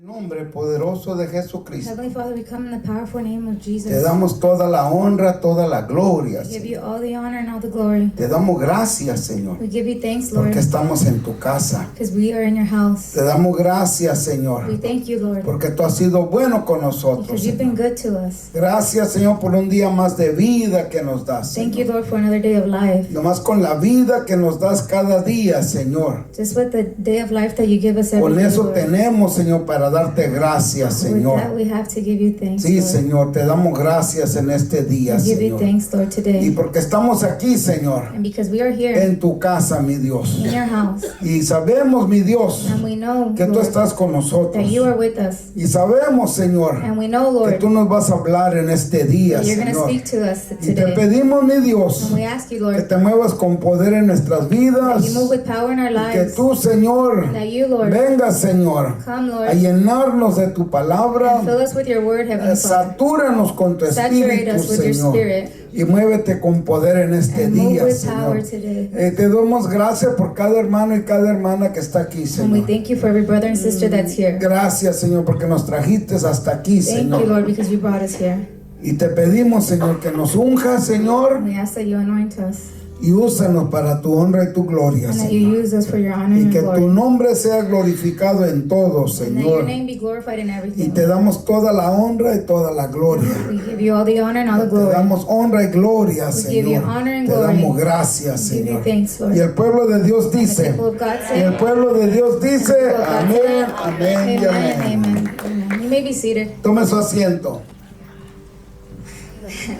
Nombre poderoso de Jesucristo. Heavenly Father, we come in the powerful name of Jesus. Te damos toda la honra, toda la gloria, We give you Señor. all the honor and all the glory. Te damos gracias, Señor, We give you thanks, Lord, porque estamos en tu casa. because we are in your house. Te damos gracias, We Señor, thank you, Lord, porque tú has sido bueno con nosotros, because you've been Señor. good to us. Gracias, Señor, por un día más de vida que nos das, Thank you, Señor. Lord, for another day of life. Nomás con la vida que nos das cada día, Señor. Just with the day of life that you give us every Con day, eso Lord. tenemos, Señor, para darte gracias, With that, Señor. we have to give you thanks, Sí, Lord. Señor, te damos gracias en este día, We give you Señor. thanks, Lord, Y today. porque estamos aquí, Señor, And because we are here en tu casa, mi Dios. in your house, Y sabemos, mi Dios, and we know, que tú Lord, estás con nosotros. that you are with us. Y sabemos, Señor, And we know, que Lord, tú nos vas a hablar en este día, that you're going to Señor. speak to us Y te today. pedimos, mi Dios, And we ask you, que Lord, te muevas con poder en nuestras that vidas. you move with power in our Y que lives. tú, Señor, That you, Lord, vengas, Señor, come, a Lord, llenarnos de tu palabra. and fill us with your word, Heavenly Father. Satúranos con tu Saturate espíritu, us with your Señor. spirit. Y muévete con poder en este And move día, with Señor. power today. Te damos gracias por cada hermano y cada hermana que está aquí, And we Señor. thank you for every brother and sister that's here. Gracias, Señor, porque nos trajiste hasta aquí, Thank you, Señor. Lord, because you brought us here. Y te pedimos, Señor, que nos unjas, Señor, And we ask that you anoint us y úsanos para tu honra y tu gloria, and that you Señor. use us for your honor Y and que your tu glory. nombre sea glorificado en todo, And that your Señor. name be glorified in Y everything. te damos toda la honra y toda la gloria. We give you all the honor and all the Te glory. damos honra y gloria, We give you Señor. honor and Te glory. damos gracias, We give you Señor. thanks, Lord. Y el pueblo de Dios And the dice, people of God y el say, pueblo de Dios dice, And the people of God amén, say, amén y Amen and amén. amen. Amen. You may be seated. Tome su asiento.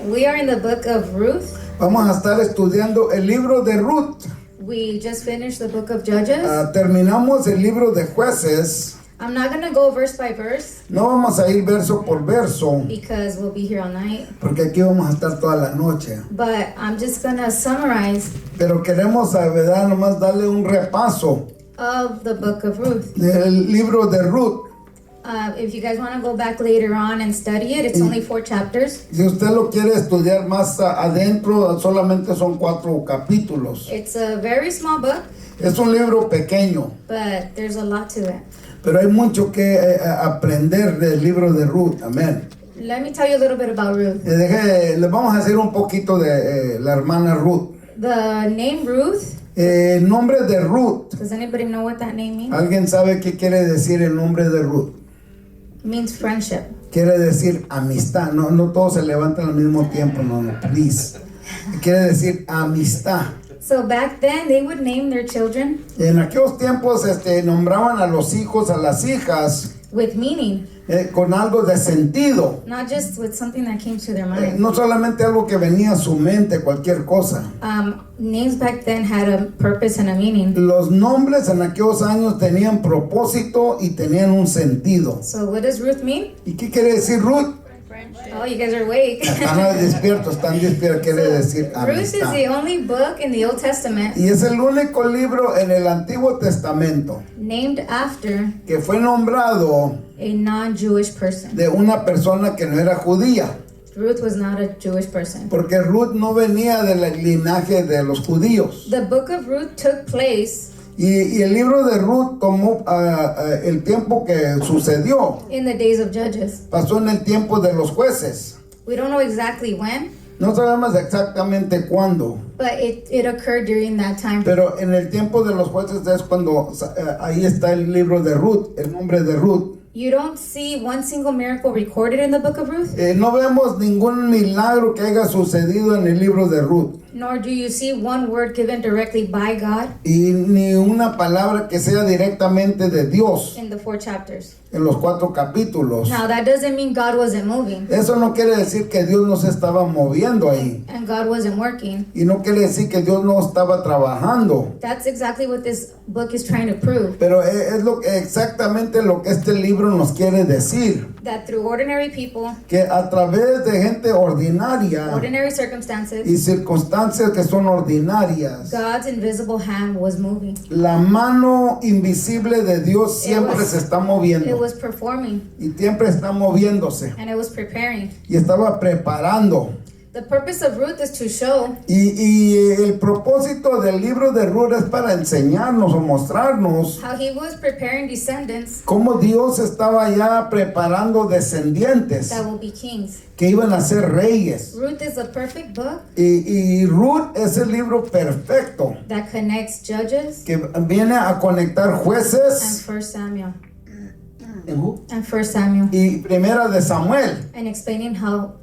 We are in the book of Ruth. Vamos a estar estudiando el libro de Ruth. We just finished the book of Judges. Terminamos el libro de Jueces. I'm not going to go verse by verse No vamos a ir verso por verso, because we'll be here all night. porque aquí vamos a estar toda la noche. But I'm just going to summarize Pero queremos, ¿verdad?, nomás darle un repaso of the book of Ruth. del libro de Ruth. If you guys want to go back later on and study it, it's only 4 chapters. Si usted lo quiere estudiar más adentro, solamente son 4 capítulos. It's a very small book, Es un libro pequeño, but there's a lot to it. pero hay mucho que aprender del libro de Ruth. Amén. Let me tell you a little bit about Ruth. Les vamos a hacer un poquito de la hermana Ruth. The name Ruth, El nombre de Ruth. does anybody know what that name means? ¿Alguien sabe qué quiere decir el nombre de Ruth? It means friendship. Quiere decir amistad. No, no todos se levantan al mismo tiempo, no, please. Quiere decir amistad. So back then, they would name their children En aquellos tiempos nombraban a los hijos, a las hijas, with meaning, con algo de sentido. not just with something that came to their mind. No solamente algo que venía a su mente, cualquier cosa. Names back then had a purpose and a meaning. Los nombres en aquellos años tenían propósito y tenían un sentido. So what does Ruth mean? ¿Y qué quiere decir Ruth? Oh, you guys are awake. Están despiertos, quiere decir Ruth is amistad. the only book in the Old Testament Y es el único libro en el Antiguo Testamento named after que fue nombrado a non-Jewish person. de una persona que no era judía, Ruth was not a Jewish person. porque Ruth no venía del linaje de los judíos. The book of Ruth took place Y el libro de Ruth tomó el tiempo que sucedió, in the days of Judges. pasó en el tiempo de los jueces. We don't know exactly when, No sabemos exactamente cuándo, but it occurred during that time. pero en el tiempo de los jueces es cuando ahí está el libro de Ruth, el nombre de Ruth. You don't see one single miracle recorded in the book of Ruth, No vemos ningún milagro que haya sucedido en el libro de Ruth, nor do you see one word given directly by God y ni una palabra que sea directamente de Dios in the 4 chapters. en los 4 capítulos. Now, that doesn't mean God wasn't moving Eso no quiere decir que Dios no se estaba moviendo ahí, and God wasn't working. y no quiere decir que Dios no estaba trabajando, That's exactly what this book is trying to prove. pero es exactamente lo que este libro nos quiere decir, That through ordinary people, que a través de gente ordinaria ordinary circumstances, y circunstancias que son ordinarias, God's invisible hand was moving. la mano invisible de Dios siempre was- se está It moviendo was performing y siempre está moviéndose and it was preparing. y estaba preparando. The The purpose of Ruth is to show, Y el propósito del libro de Ruth es para enseñarnos o mostrarnos how he was preparing descendants cómo Dios estaba ya preparando descendientes that will be kings. que iban a ser reyes. Ruth is a perfect book Y Ruth es el libro perfecto that connects Judges que viene a conectar and jueces 1 Samuel. And 1 Samuel. y primera de Samuel. And explaining how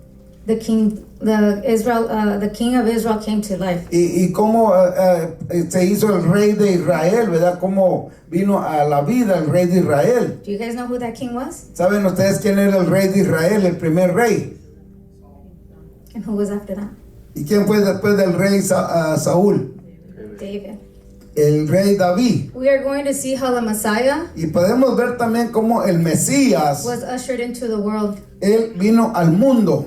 the king of Israel came to life. Y cómo se hizo el rey de Israel, ¿verdad? Cómo vino a la vida el rey de Israel. Do you guys know who that king was? ¿Saben ustedes quién era el rey de Israel, el primer rey? And who was after that? ¿Y quién fue después del rey Saúl? David. El rey David. We are going to see how the Messiah Y podemos ver también cómo el Mesías, was ushered into the world. él vino al mundo.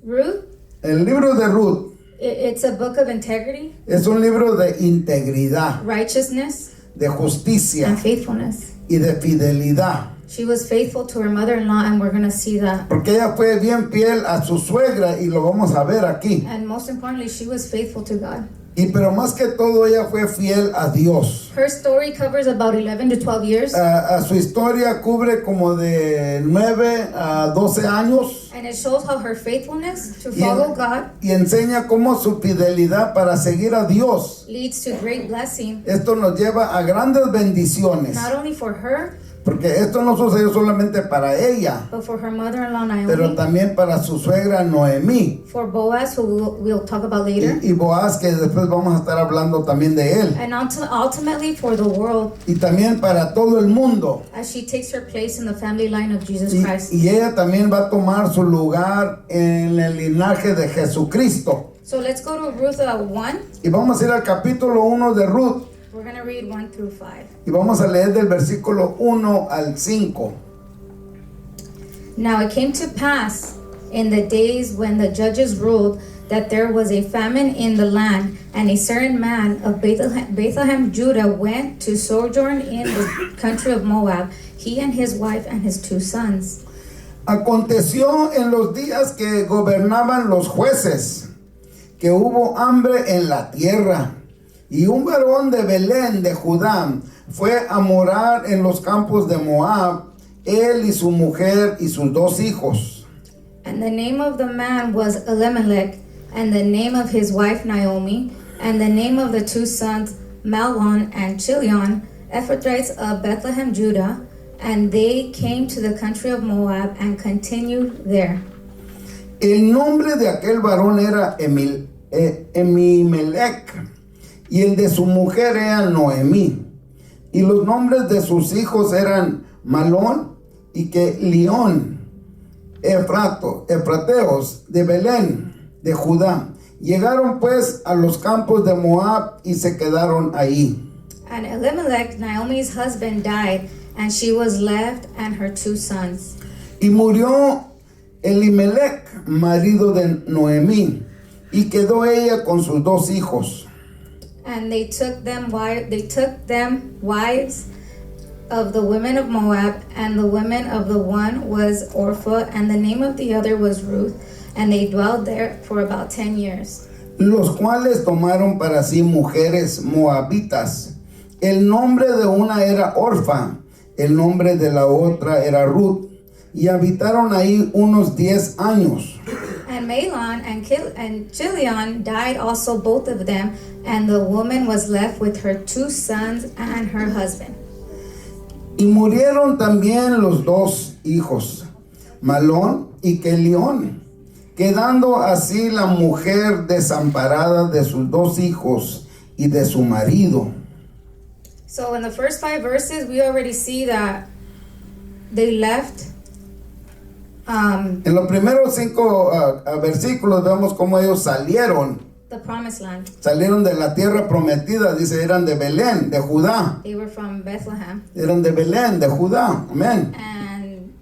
Ruth, El libro de Ruth it's a book of integrity, es un libro de integridad, righteousness, de justicia and faithfulness. y de fidelidad. She was faithful to her mother-in-law, and we're going to see that. Porque ella fue bien fiel a su suegra y lo vamos a ver aquí. And most importantly, she was faithful to God. Pero más que todo ella fue fiel a Dios. Her story covers about 11 to 12 years. A su historia cubre como de 9 a 12 años. And it shows how her faithfulness to follow God Y enseña cómo su fidelidad para seguir a Dios. leads to great blessing, Esto nos lleva a grandes bendiciones. not only for her, Porque esto no sucedió solamente para ella, but for her mother-in-law pero Naomi, también para su suegra Noemí. for Boaz, who we'll talk about later, Y Boaz, que después vamos a estar hablando también de él. and ultimately for the world, Y también para todo el mundo. as she takes her place in the family line of Jesus Y, Christ. y ella también va a tomar su lugar en el linaje de Jesucristo. So let's go to Ruth 1. Y vamos a ir al capítulo 1 de Ruth. We're going to read 1 through 5. Y vamos a leer del versículo 1 al 5. Now it came to pass in the days when the judges ruled that there was a famine in the land, and a certain man of Bethlehem, Judah, went to sojourn in the country of Moab, he and his wife and his 2 sons. Aconteció en los días que gobernaban los jueces, que hubo hambre en la tierra, y un varón de Belén de Judá fue a morar en los campos de Moab, él y su mujer y sus 2 hijos. And the name of the man was Elimelech, and the name of his wife Naomi, and the name of the 2 sons Mahlon and Chilion, Ephrathites of Bethlehem, Judah, and they came to the country of Moab and continued there. El nombre de aquel varón era Emimelech, y el de su mujer era Noemí. Y los nombres de sus hijos eran Malón y León, Efrateos de Belén, de Judá. Llegaron pues a los campos de Moab y se quedaron ahí. And Elimelech, Naomi's husband, died, and she was left and her 2 sons. Y murió Elimelech, marido de Noemí, y quedó ella con sus 2 hijos. And they took them wives of the women of Moab, and the women of the one was Orpah, and the name of the other was Ruth, and they dwelled there for about 10 years. Los cuales tomaron para sí mujeres moabitas. El nombre de una era Orfa, el nombre de la otra era Ruth, y habitaron ahí unos 10 años. And Mahlon and Chilion died also, both of them, and the woman was left with her 2 sons and her husband. Y murieron también los 2 hijos, Malón y Chilión, quedando así la mujer desamparada de sus 2 hijos y de su marido. So in the first 5 verses, we already see that they left. En los primeros 5 versículos vemos cómo ellos salieron The promised land. Salieron de la tierra prometida, dice, eran de Belén, de Judá. They were from Bethlehem. Eran de Belén, de Judá. Amén. And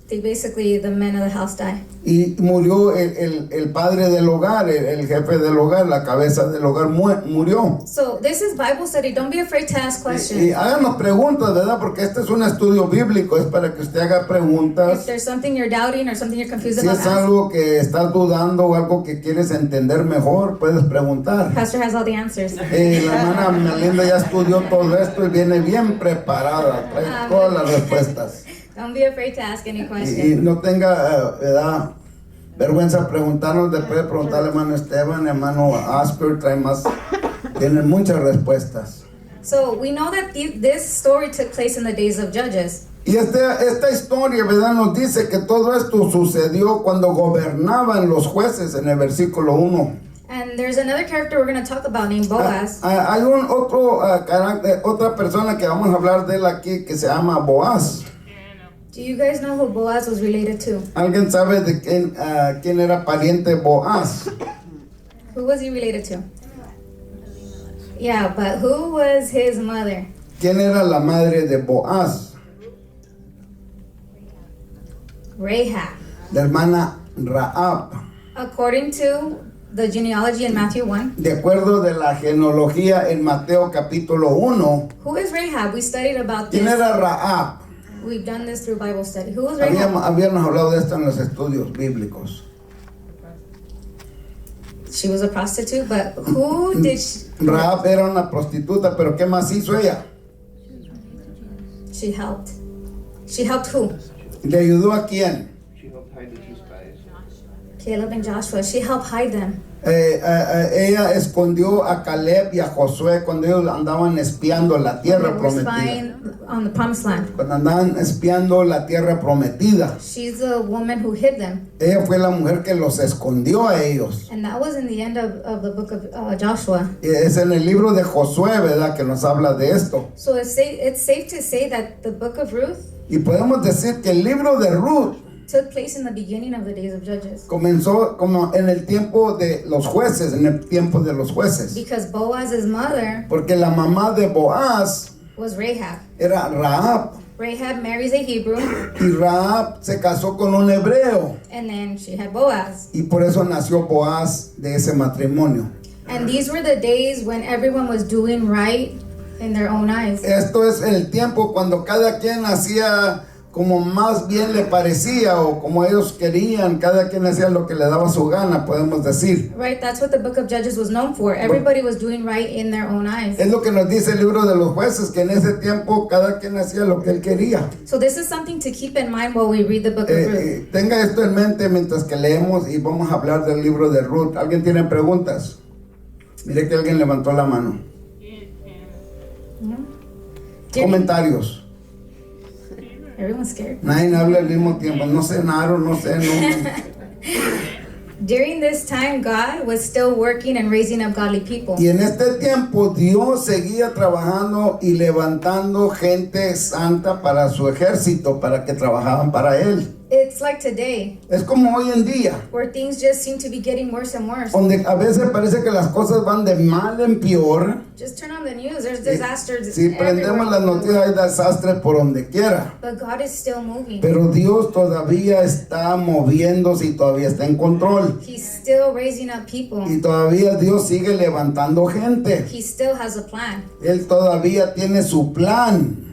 basically, the men of the house die. Y murió el padre del hogar, el jefe del hogar, la cabeza del hogar murió. So this is Bible study. Don't be afraid to ask Y questions. háganos preguntas, ¿verdad? Porque este es un estudio bíblico, es para que usted haga If preguntas. there's something you're doubting or something you're confused Si about, es ask. algo que estás dudando o algo que quieres entender mejor, puedes preguntar. Pastor has all the answers. La hermana Melinda ya estudió todo esto y viene bien preparada, trae todas las respuestas. Don't be afraid to ask any Y question. no tenga ¿verdad? Vergüenza preguntarnos, después de preguntarle a hermano Esteban, hermano Asper, tienen muchas respuestas. So we know that this story took place in the days of Judges. Y esta historia, ¿verdad? Nos dice que todo esto sucedió cuando gobernaban los jueces en el versículo 1. And there's another character we're going to talk about named Boaz. Hay otra persona que vamos a hablar de él aquí que se llama Boaz. Do you guys know who Boaz was related to? ¿Alguien sabe de quién era pariente Boaz? Who was he related to? Yeah, but who was his mother? ¿Quién era la madre de Boaz? Rahab. La hermana Rahab. According to the genealogy in Matthew 1. De acuerdo de la genealogía en Mateo capítulo 1, Who is Rahab? We studied about ¿quién this. era Rahab? We've done this through Bible study. Who was Rahab? Habíamos hablado de esto en los estudios bíblicos. She was a prostitute, but who did Rahab era una prostituta, pero ¿qué más hizo ella? she helped? She helped who? ¿Le ayudó a quién? She helped hide the two spies. Caleb and Joshua. She helped hide them. Ella escondió a Caleb y a Josué cuando ellos andaban espiando la They tierra were prometida. spying on the promised land. Cuando andaban espiando la tierra prometida. She's the woman who hid them. Ella fue la mujer que los escondió a ellos. And that was in the end of the book of Joshua. Y es en el libro de Josué, ¿verdad? Que nos habla de esto. So it's safe to say that the book of Ruth Y podemos decir que el libro de Ruth took place in the beginning of the days of Judges. comenzó como en el tiempo de los jueces, en el tiempo de los jueces. Because Boaz's mother Porque la mamá de Boaz was Rahab. era Rahab. Rahab marries a Hebrew, Y Rahab se casó con un hebreo. and then she had Boaz. Y por eso nació Boaz de ese matrimonio. And these were the days when everyone was doing right in their own eyes. Esto es el tiempo cuando cada quien hacía como más bien le parecía o como ellos querían, cada quien hacía lo que le daba su gana, podemos decir. Right? That's what the book of Judges was known for. Everybody was doing right in their own eyes. Es lo que nos dice el libro de los jueces, que en ese tiempo cada quien hacía lo que él quería. So this is something to keep in mind while we read the book of Ruth. Tenga esto en mente mientras que leemos y vamos a hablar del libro de Ruth. ¿Alguien tiene preguntas? Mire que alguien levantó la mano. Comentarios. Everyone's scared. Nadie habla al mismo tiempo. No sé, Naro, no sé, no. During this time, God was still working and raising up godly people. Y en este tiempo Dios seguía trabajando y levantando gente santa para su ejército, para que trabajaban para Él. It's like today, Es como hoy en día, where things just seem to be getting worse and worse. donde a veces parece que las cosas van de mal en peor. Just turn on the news. There's disasters Si prendemos las noticias hay desastres por donde quiera. But God is still moving. Pero Dios todavía está moviéndose y todavía está en control. He's still raising up people. Y todavía Dios sigue levantando gente. He still has a plan. Él todavía tiene su plan.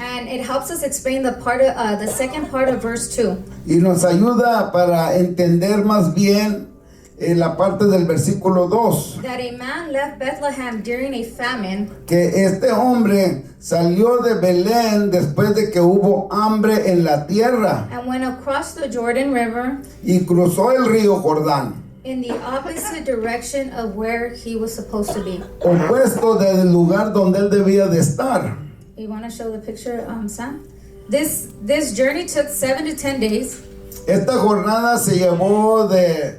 And it helps us explain the second part of verse 2. Y nos ayuda para entender más bien la parte del versículo 2. That a man left Bethlehem during a famine, Que este hombre salió de Belén después de que hubo hambre en la tierra and went across the Jordan River y cruzó el río Jordán, in the opposite direction of where he was supposed to be. opuesto del lugar donde él debía de estar. You want to show the picture, Sam? This journey took 7 to 10 days. Esta jornada se llevó de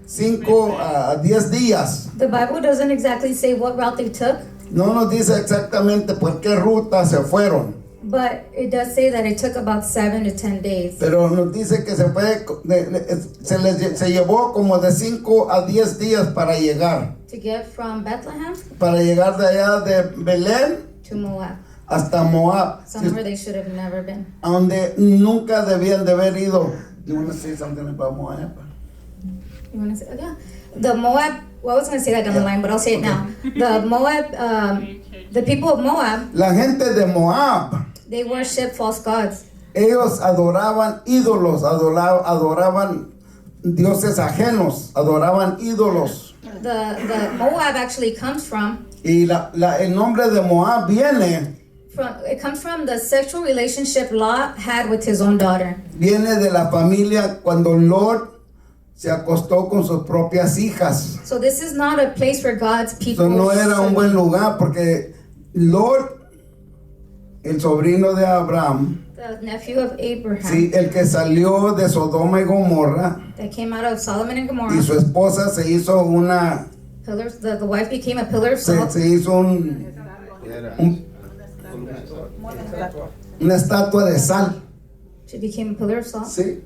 5 a 10 días. The Bible doesn't exactly say what route they took, No nos dice exactamente por qué ruta se fueron, but it does say that it took about 7 to 10 days. pero nos dice que se llevó como de 5 a 10 días para llegar To get from Bethlehem de allá de Belén to Moab. hasta Moab, somewhere they should have never been. a donde nunca debían de haber ido. You want to say something about Moab? You want to say, yeah. The Moab, well, I was going to say that down the line, but I'll say it now. The Moab, the people of Moab, La gente de Moab, they worship false gods. ellos adoraban ídolos, adoraban dioses ajenos, adoraban ídolos. The Moab actually comes from, Y el nombre de Moab viene it comes from the sexual relationship Lot had with his own daughter. de la familia cuando Lot se acostó con sus propias hijas. So this is not a place where God's people Eso no era un should buen lugar porque Lot, el sobrino de Abraham, the nephew of Abraham, sí, el que salió de Sodoma y Gomorra, that came out of Solomon and y Gomorrah, su esposa se hizo the wife became a pillar of salt. se hizo una estatua de sal, She became a pillar of salt. sí,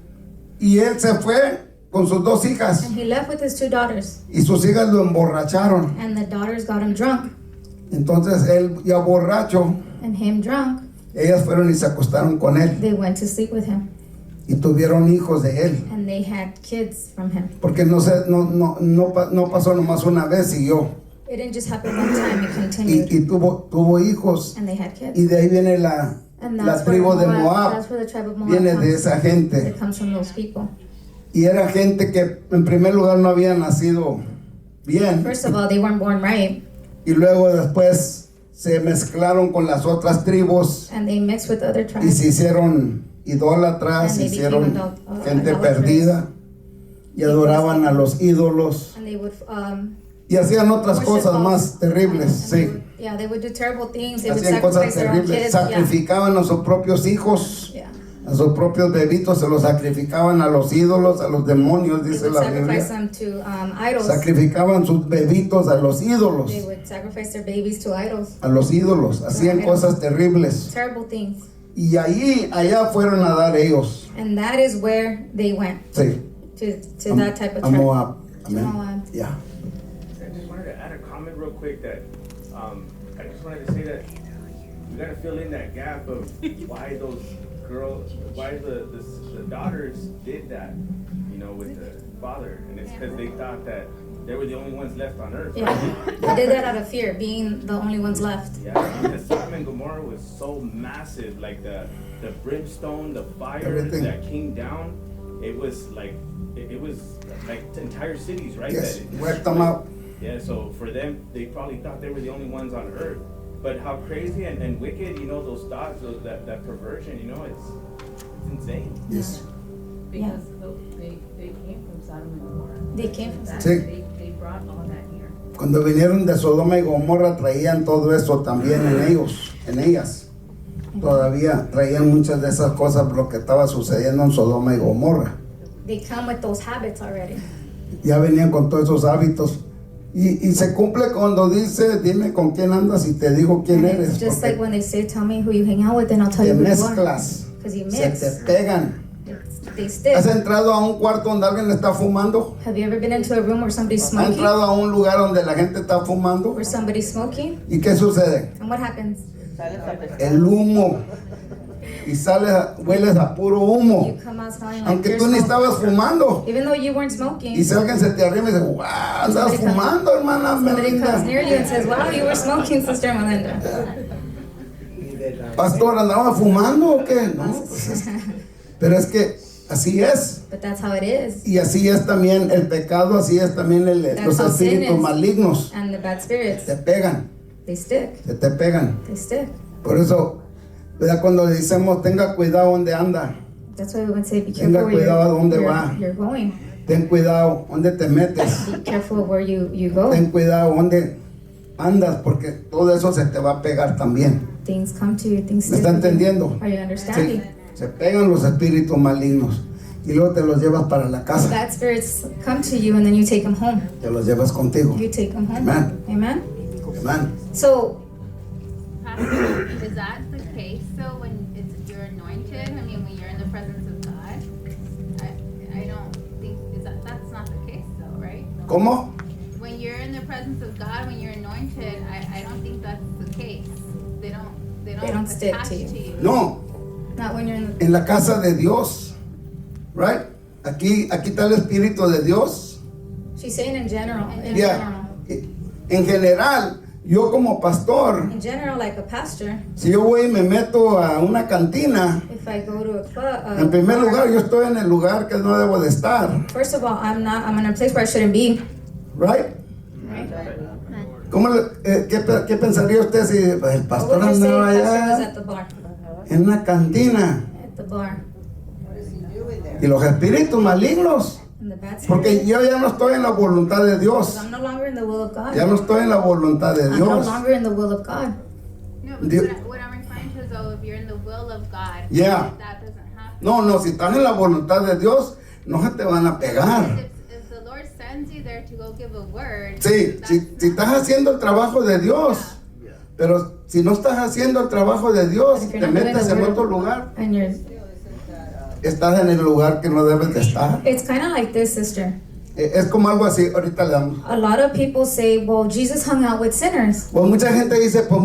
y él se fue con sus dos hijas And he left with his two daughters. y sus hijas lo emborracharon. And the daughters got him drunk. Entonces él ya borracho, And him drunk, ellas fueron y se acostaron con él they went to sleep with him. y tuvieron hijos de él. And they had kids from him. Porque no pasó nomás una vez, siguió. It didn't just happen one time, it continued. Y tuvo hijos. And they had kids. Y de ahí viene la And that's tribu de where Moab. that's where the tribe of Moab Viene comes. de esa gente. It comes from those people. Y era gente que en primer lugar no había nacido bien. First of all, they weren't born right. Y luego después se mezclaron con las otras tribus And they mixed with other y tribes. se hicieron idólatras, And se they hicieron became gente idolaters. perdida y adoraban a los ídolos And they would y hacían otras worship cosas false- más terribles, and they sí. would- yeah, they would do terrible things. They would Hacían cosas sacrifice their own terribles, kids. sacrificaban a sus propios hijos, Yeah. a sus propios bebitos, se los sacrificaban a los ídolos, a los demonios, They dice would la sacrifice Biblia. them to idols. Sacrificaban sus bebitos a los ídolos, They would sacrifice their babies to idols. a los ídolos, hacían cosas terribles. Terrible things. Y allá fueron a dar ellos, And that is where they went, sí, to that type of a tribe. Moab. To Amén. Moab. Yeah. I just wanted to add a comment real quick that I just wanted to say that we got to fill in that gap of why those girls, why the daughters did that, you know, with the father, and it's because they thought that they were the only ones left on earth. Yeah, they did that out of fear, being the only ones left. Yeah, because Sodom and Gomorrah was so massive, like the brimstone, the fire Everything. that came down. It was like it was like entire cities, right? Yes, that wiped them out. Yeah, so for them, they probably thought they were the only ones on earth. But how crazy and wicked, you know, those thoughts, that perversion, you know, it's insane. Yes. Because they came from Sodom and Gomorrah. They came from That- Sí. They brought all that here. Cuando vinieron de Sodoma y Gomorra traían todo eso también en ellos, en ellas. Todavía traían muchas de esas cosas lo que estaba sucediendo en Sodoma y Gomorra. They come with those habits already. Ya venían con todos esos hábitos. Y se cumple cuando dice, dime con quién andas y te digo quién And eres. it's just like Porque when they say, tell me who you hang out with, and I'll tell te you who you are. mezclas, Because you se mix. te pegan. They stick. ¿Has entrado a un cuarto donde alguien está fumando? Have you ever been into a room where somebody's ¿Has smoking? entrado a un lugar donde la gente está fumando? Where somebody's smoking? ¿Y qué sucede? And what happens? El humo. Y hueles a puro humo. You come out smelling like Aunque you're tú ni smoking. estabas fumando. Even though you weren't smoking, Y si alguien se te arrima y dice, wow, andas Somebody comes- fumando, hermana somebody comes Melinda. near you and says, wow, you were smoking, Sister Melinda. Pastor, ¿andaba fumando o qué? No, pues pero es que así es. But that's how it is. Y así es también el pecado, así es también los how sin espíritus is. malignos. And the bad spirits, Te pegan, they stick. se te pegan. They stick. Por eso, ¿verdad? Cuando le decimos, tenga cuidado donde anda, That's why we would say, be Tenga careful where cuidado a dónde you're, va. you're going. ten cuidado donde te metes, Be careful where you go. ten cuidado donde andas, porque todo eso se te va a pegar también. Things come to you, things ¿Me stick está with you. entendiendo? Are you Sí, understanding? se pegan los espíritus malignos y luego te los llevas para la casa, Bad spirits come to you and then you take them home. te los llevas contigo. You take them home. Amen. Amen. Amén. So, Pastor, is that the case though when you're anointed? I mean, when you're in the presence of God? I don't think that's not the case though, right? ¿Cómo? When you're in the presence of God, when you're anointed, I don't think that's the case. They don't. they They don't stick attach to you. No, Not when you're in the, en la casa de Dios, right? Aquí está el Espíritu de Dios. she's saying in general. In Yeah. En general, yo como pastor, In general, like a pastor, si yo voy y me meto a una cantina, if I go to a club, en primer lugar, yo estoy en el lugar que no debo de estar, first of all, I'm in a place where I shouldn't be. right? Right? ¿Qué pensaría usted si el What pastor would you say if andaba pastor was allá at the bar? en una cantina? At the bar. Y los espíritus malignos, In the bad porque spirit. yo ya no estoy en la voluntad de Dios, I'm no longer in the will of God. ya no estoy en la voluntad de I'm no Dios. longer in the will of God. No, but Dios- what I'm referring to is though, if you're in the will of God, Yeah. that doesn't happen. No, si estás en la voluntad de Dios, no se te van a pegar. If the Lord sends you there to go give a word, Sí, that's si estás haciendo el trabajo de Dios, pero si no estás haciendo el trabajo de Dios If y you're te not doing metes the en will- otro lugar, And you're, estás en el lugar que no debes de estar. it's kind of like this, sister. Es como algo así, ahorita le damos. A lot of people say, well, Jesus hung out with sinners. Pues mucha gente dice, pues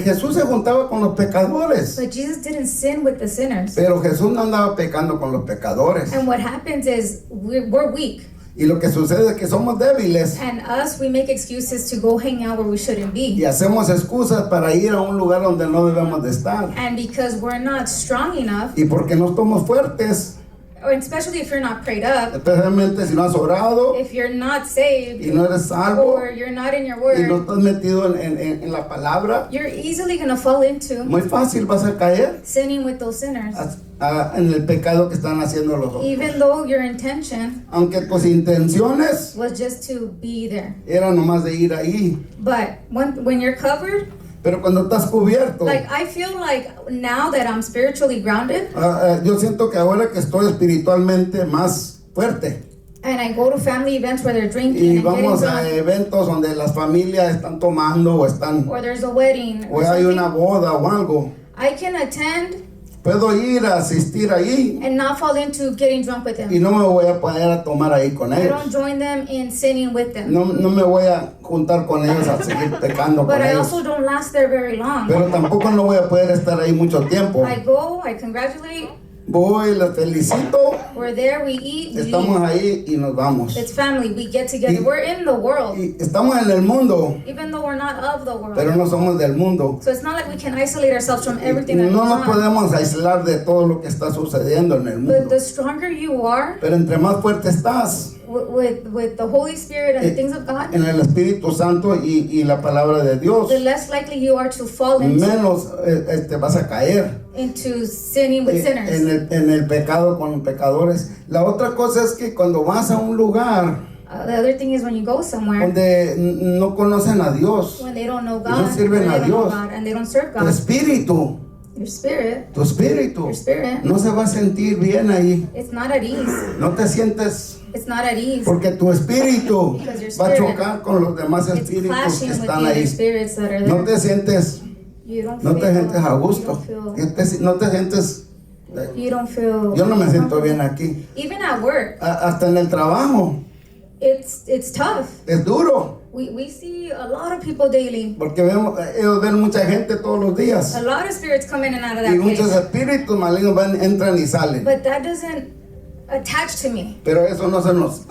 Jesús se juntaba con los pecadores, But Jesus didn't sin with the sinners. pero Jesús no andaba pecando con los pecadores. And what happens is we're weak. Y lo que sucede es que somos débiles And us, we make excuses to go hang out where we shouldn't y be. hacemos excusas para ir a un lugar donde no debemos de estar. And because we're not strong enough, Y porque no estamos fuertes, or especially if you're not prayed up, especialmente si no has orado if you're not saved, y no eres salvo or you're not in your y no word, estás metido en la palabra, you're easily going to fall into muy fácil vas a caer sinning with those sinners. en el pecado que están haciendo los otros. Even though your intention Aunque tus intenciones was just to be there. eran nomás de ir ahí, But when you're covered, pero cuando estás cubierto, like I feel like now that I'm spiritually grounded yo siento que ahora que estoy espiritualmente más fuerte and I go to family events where they're drinking y and getting vamos a drunk, eventos donde las familias están tomando o están or there's a wedding o or hay una something, boda o algo, I can attend puedo ir a asistir ahí and not fall into getting drunk with y them. no me voy a poner a tomar ahí con I ellos. don't join them in sinning with them. No me voy a juntar con ellos a seguir pecando But con I ellos. also don't last there very long. Pero tampoco no voy a poder estar ahí mucho tiempo. I go, I congratulate, Voy, les felicito, we're there, we eat, we estamos leave. ahí y nos vamos. It's family, we get together. We're in the world, Y estamos en el mundo, even though we're not of the world. pero no somos del mundo. So it's not like we can isolate ourselves from everything that No goes nos on. podemos aislar de todo lo que está sucediendo en el But mundo. the stronger you are Pero entre más fuerte estás with the Holy Spirit and the things of God, en el Espíritu Santo y la palabra de Dios, the less likely you are to fall menos vas a caer into sinning with sinners. en el pecado con los pecadores. La otra cosa es que cuando vas a un lugar The other thing is when you go somewhere donde no conocen a Dios, when they don't know no God, sirven or a they don't know Dios. God and they don't serve tu God, espíritu, your spirit your spirit no se va a sentir bien ahí. it's not at ease. No te sientes It's not at ease. porque tu espíritu Because your va a spirit, chocar con los demás It's espíritus clashing que with están the other ahí. spirits that are No there. te sientes, You don't no feel, te sientes a gusto. No te sientes. You don't feel. Yo no me siento bien aquí. Even at work, Hasta en el trabajo it's tough. es duro We see a lot of people daily. porque ellos ven mucha gente todos los días A lot of spirits come in and out of y that muchos place. espíritus malignos entran y salen. But that doesn't attach to me. Pero eso no se nos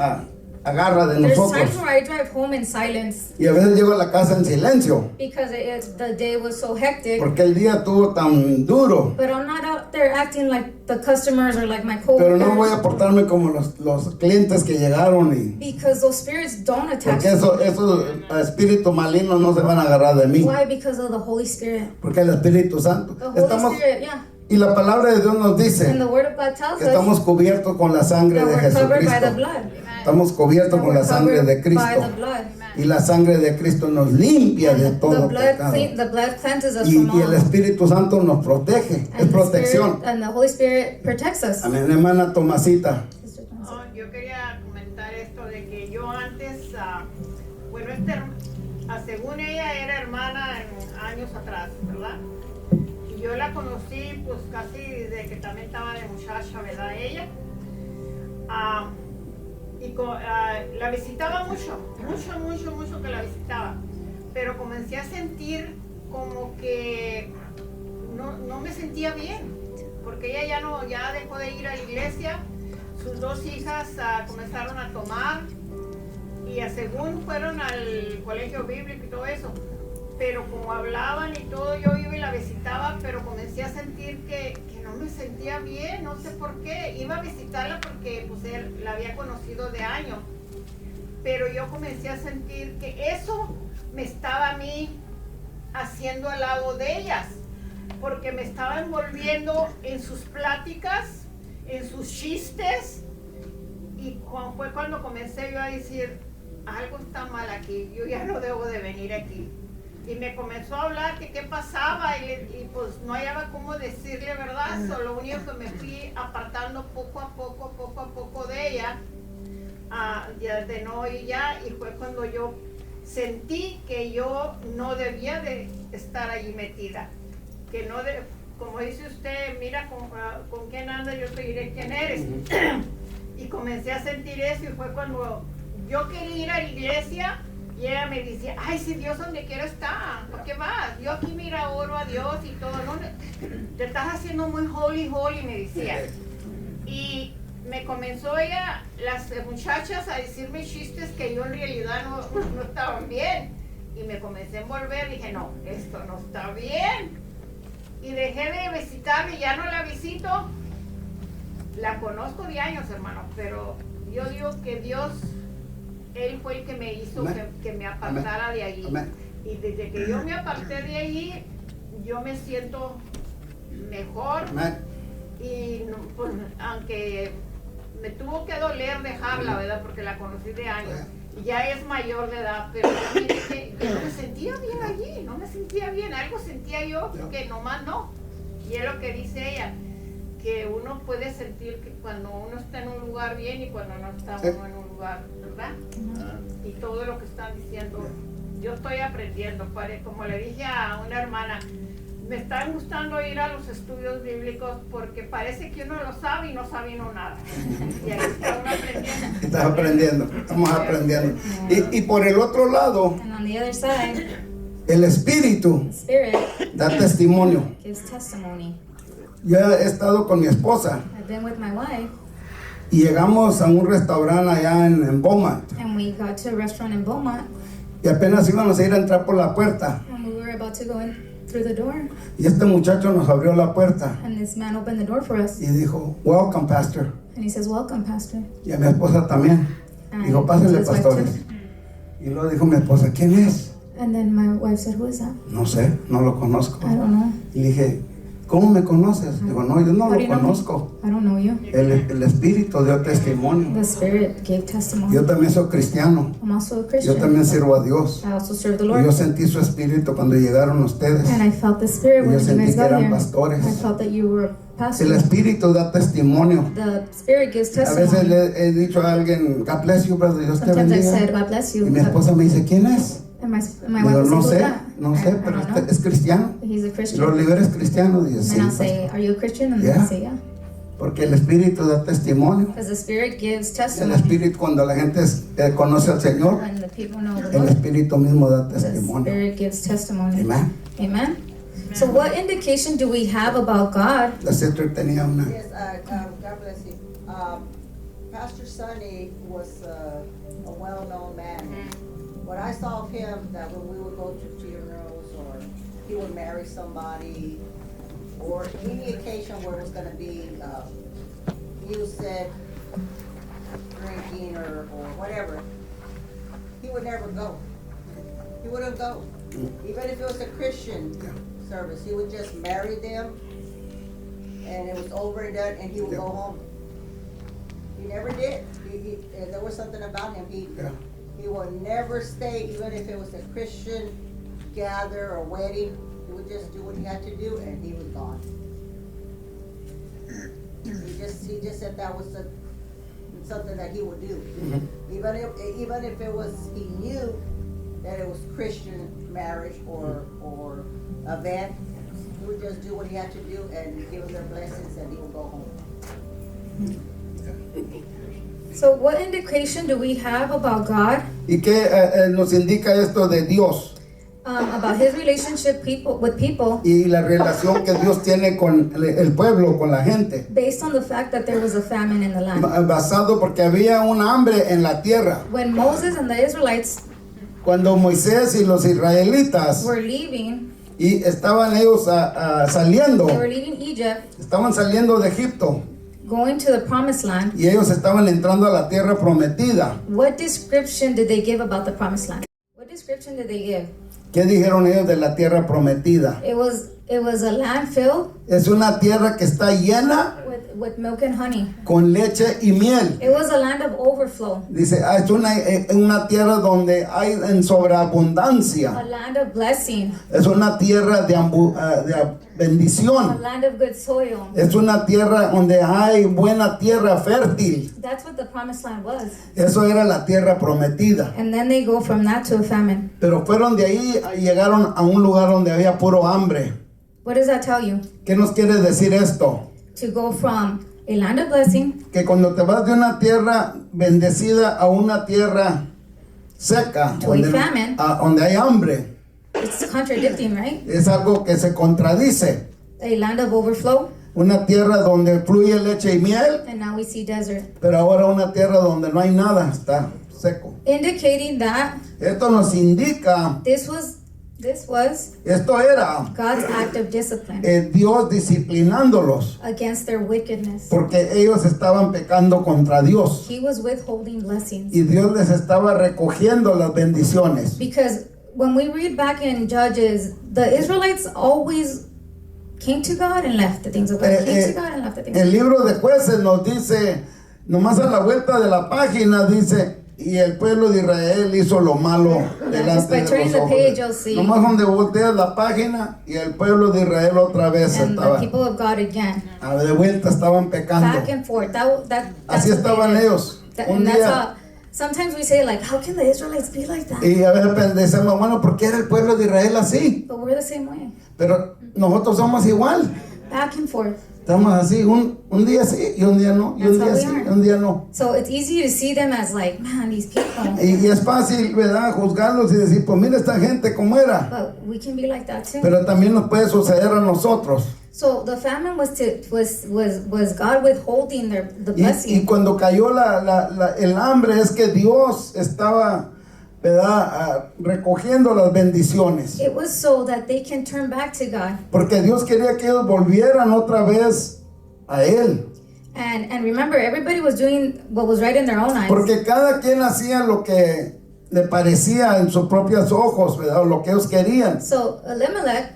agarra de There's nosotros. times where I drive home in silence Y a veces llego a la casa en silencio because the day was so hectic. porque el día estuvo tan duro. But I'm not out there acting like the customers or like my Pero no voy coworkers a portarme como los clientes que llegaron y because those spirits don't attach porque to me. esos espíritus malignos no se van a agarrar de mí. Why? Because of the Holy Spirit. Porque el Espíritu Santo. The Holy Spirit, yeah. Y la palabra de Dios nos And dice the Word of God tells que estamos us cubiertos con la sangre that de we're covered by the Jesucristo. blood. Estamos cubiertos That con la we're sangre de covered by Cristo. the blood. Y la sangre de Cristo nos limpia de The todo blood, pecado. the blood cleanses us Y from el all. Espíritu Santo nos protege. Es And the protección. Spirit, and the Holy Spirit protects us. Amén, hermana Tomasita. Oh, yo quería comentar esto de que yo antes, bueno, según ella era hermana en años atrás, ¿verdad? Y yo la conocí pues casi desde que también estaba de muchacha, ¿verdad? Ella. La visitaba mucho que la visitaba. Pero comencé a sentir como que no me sentía bien, porque ella ya dejó de ir a la iglesia, sus dos hijas comenzaron a tomar y según fueron al colegio bíblico y todo eso, pero como hablaban y todo, yo iba y la visitaba, pero comencé a sentir que no me sentía bien, no sé por qué. Iba a visitarla porque pues él la había conocido de años, pero yo comencé a sentir que eso me estaba a mí haciendo al lado de ellas, porque me estaba envolviendo en sus pláticas, en sus chistes, y fue cuando comencé yo a decir, algo está mal aquí, yo ya no debo de venir aquí. Y me comenzó a hablar que qué pasaba y pues no hallaba cómo decirle verdad, solo lo único que me fui apartando poco a poco de ella, ya de no ir ya, y fue cuando yo sentí que yo no debía de estar allí metida, que no como dice usted, mira con quién anda, yo te diré quién eres. Y comencé a sentir eso y fue cuando yo quería ir a la iglesia. Y ella me decía, ay, si Dios donde quiera está, ¿por qué vas? Yo aquí mira, oro a Dios y todo, ¿no? Te estás haciendo muy holy, me decía. Y me comenzó ella, las muchachas, a decirme chistes que yo en realidad no estaban bien. Y me comencé a envolver, dije, no, esto no está bien. Y dejé de visitarla y ya no la visito. La conozco de años, hermano, pero yo digo que Dios... Él fue el que me hizo que me apartara de allí. Y desde que yo me aparté de allí, yo me siento mejor. Y pues, aunque me tuvo que doler dejarla, ¿verdad? Porque la conocí de años. Y ya es mayor de edad, pero yo no me sentía bien allí, no me sentía bien. Algo sentía yo que nomás no. Y es lo que dice ella, que uno puede sentir que cuando uno está en un lugar bien y cuando no está uno en un lugar, ¿verdad? Y todo lo que están diciendo, yo estoy aprendiendo, como le dije a una hermana, me están gustando ir a los estudios bíblicos porque parece que uno lo sabe y no sabe uno nada. Y ahí está uno aprendiendo. Estás aprendiendo, estamos aprendiendo. Y por el otro lado, And on the other side, el Espíritu Spirit da testimonio. gives testimony. Yo he estado con mi esposa I've been with my wife, y llegamos a un restaurante allá en Beaumont and we got to a restaurant in Beaumont, y apenas íbamos a ir a entrar por la puerta and we were about to go in through the door, y este muchacho nos abrió la puerta and this man opened the door for us, y dijo, welcome pastor, and he says, welcome, pastor. y a mi esposa también. And Dijo, to pásenle his wife pastores. too. Y luego dijo mi esposa, ¿quién es? And then my wife said, who is that? No sé, no lo conozco. I don't know. Y le dije, ¿cómo me conoces? Digo, no, yo no How do lo you know me? conozco. I don't know you. El Espíritu dio testimonio. The Spirit gave testimony. Yo también soy cristiano. I'm also a Yo Christian. también sirvo a Dios. I also serve the Y Lord. yo sentí su Espíritu cuando llegaron ustedes. And I felt the Spirit Yo when you sentí guys que got eran here. pastores. I felt that you were a El pastor. Espíritu da testimonio. The Spirit gives A veces testimony. le he dicho a alguien, God bless you, brother, Dios te Sometimes I bendiga. said, God bless you. Y mi esposa me dice, ¿quién es? And my Digo, wife no was sé, like, no sé, I pero don't know. es cristiano. He's a Y Christian. los liberes cristianos. Digo, And sí, then I'll pastor. say, are you a Christian? And Yeah. then I say, yeah. Porque el Espíritu da testimonio. Because the Spirit gives El testimony. Espíritu, cuando la gente conoce al Señor, When the people know the el Lord, Espíritu mismo da the testimonio. Spirit gives testimony. Amen. Amen. So what indication do we have about God? La sister tenía una. Yes, God bless you. Pastor Sonny was a well-known man. What I saw of him, that when we would go to funerals or he would marry somebody or any occasion where it was gonna be music, drinking or whatever, he would never go. He wouldn't go. Even if it was a Christian service, he would just marry them and it was over and done, and he would go home. He never did. There was something about him. Yeah. He would never stay, even if it was a Christian gather or wedding. He would just do what he had to do, and he was gone. He just said that was something that he would do. Mm-hmm. Even if it was, he knew that it was Christian marriage or event, he would just do what he had to do and give them their blessings, and he would go home. So what indication do we have about God? ¿Y qué nos indica esto de Dios? about his relationship with people y la relación que Dios tiene con el pueblo, con la gente. based on the fact that there was a famine in the land. Basado porque había un hambre en la tierra. When Moses and the Israelites Cuando Moisés y los israelitas were leaving, y estaban ellos saliendo, they were leaving Egypt, estaban saliendo de Egipto going to the promised land, y ellos estaban entrando a la tierra prometida. what description did they give about the promised land? What description did they give? ¿Qué dijeron ellos de la tierra prometida? It was a land filled Es una tierra que está llena with milk and honey. con leche y miel. It was a land of overflow, Dice, es una tierra donde hay en a sobreabundancia. land of blessing, Es una tierra de a bendición. land of good soil. Es una tierra donde hay buena tierra fértil. That's what the promised land was. Eso era la tierra prometida. And then they go from that to a famine. Pero fueron de ahí y llegaron a un lugar donde había puro hambre. What does that tell you? ¿Qué nos quiere decir esto? To go from a land of blessing Que cuando te vas de una tierra bendecida a una tierra seca, To a famine. donde hay hambre, it's contradicting, right? es algo que se contradice. A land of overflow, Una tierra donde fluye leche y miel, and now we see desert. pero ahora una tierra donde no hay nada, está seco. Indicating that Esto nos indica, this was esto era God's act of discipline Dios disciplinándolos, against their wickedness. porque ellos estaban pecando contra Dios He was withholding blessings. y Dios les estaba recogiendo las bendiciones. Because when we read back in Judges, the Israelites always came to God and left the things of God. Came to God and left the things of El God. libro de Jueces nos dice, nomás a la vuelta de la página dice, y el pueblo de Israel hizo lo malo just delante by de turning los the ojos. page, you'll see. Nomás donde volteas la página y el pueblo de Israel otra vez And the estaba, people of God again. de vuelta estaban pecando. Back and forth. That's Así what they estaban did. ellos. Un And that's día, how, sometimes we say like, how can the Israelites be like that? y a veces decimos, bueno, ¿por qué era el pueblo de Israel así? But we're the same way. Pero nosotros somos igual. Back and forth. Estamos así, un día sí y un día no, y un That's how día we sí are. y un día no. So it's easy to see them as like, man, these people. Y es fácil, ¿verdad?, juzgarlos y decir, pues mira esta gente cómo era. But we can be like that too. Pero también nos puede suceder a nosotros. So the famine was God withholding the Y blessing. cuando cayó el hambre es que Dios estaba, ¿verdad?, recogiendo las bendiciones. It was so that they can turn back to God. Porque Dios quería que ellos volvieran otra vez a Él. And remember, everybody was doing what was right in their own eyes. Porque cada quien hacía lo que le parecía en sus propios ojos, ¿verdad?, o lo que ellos querían. So Elimelech,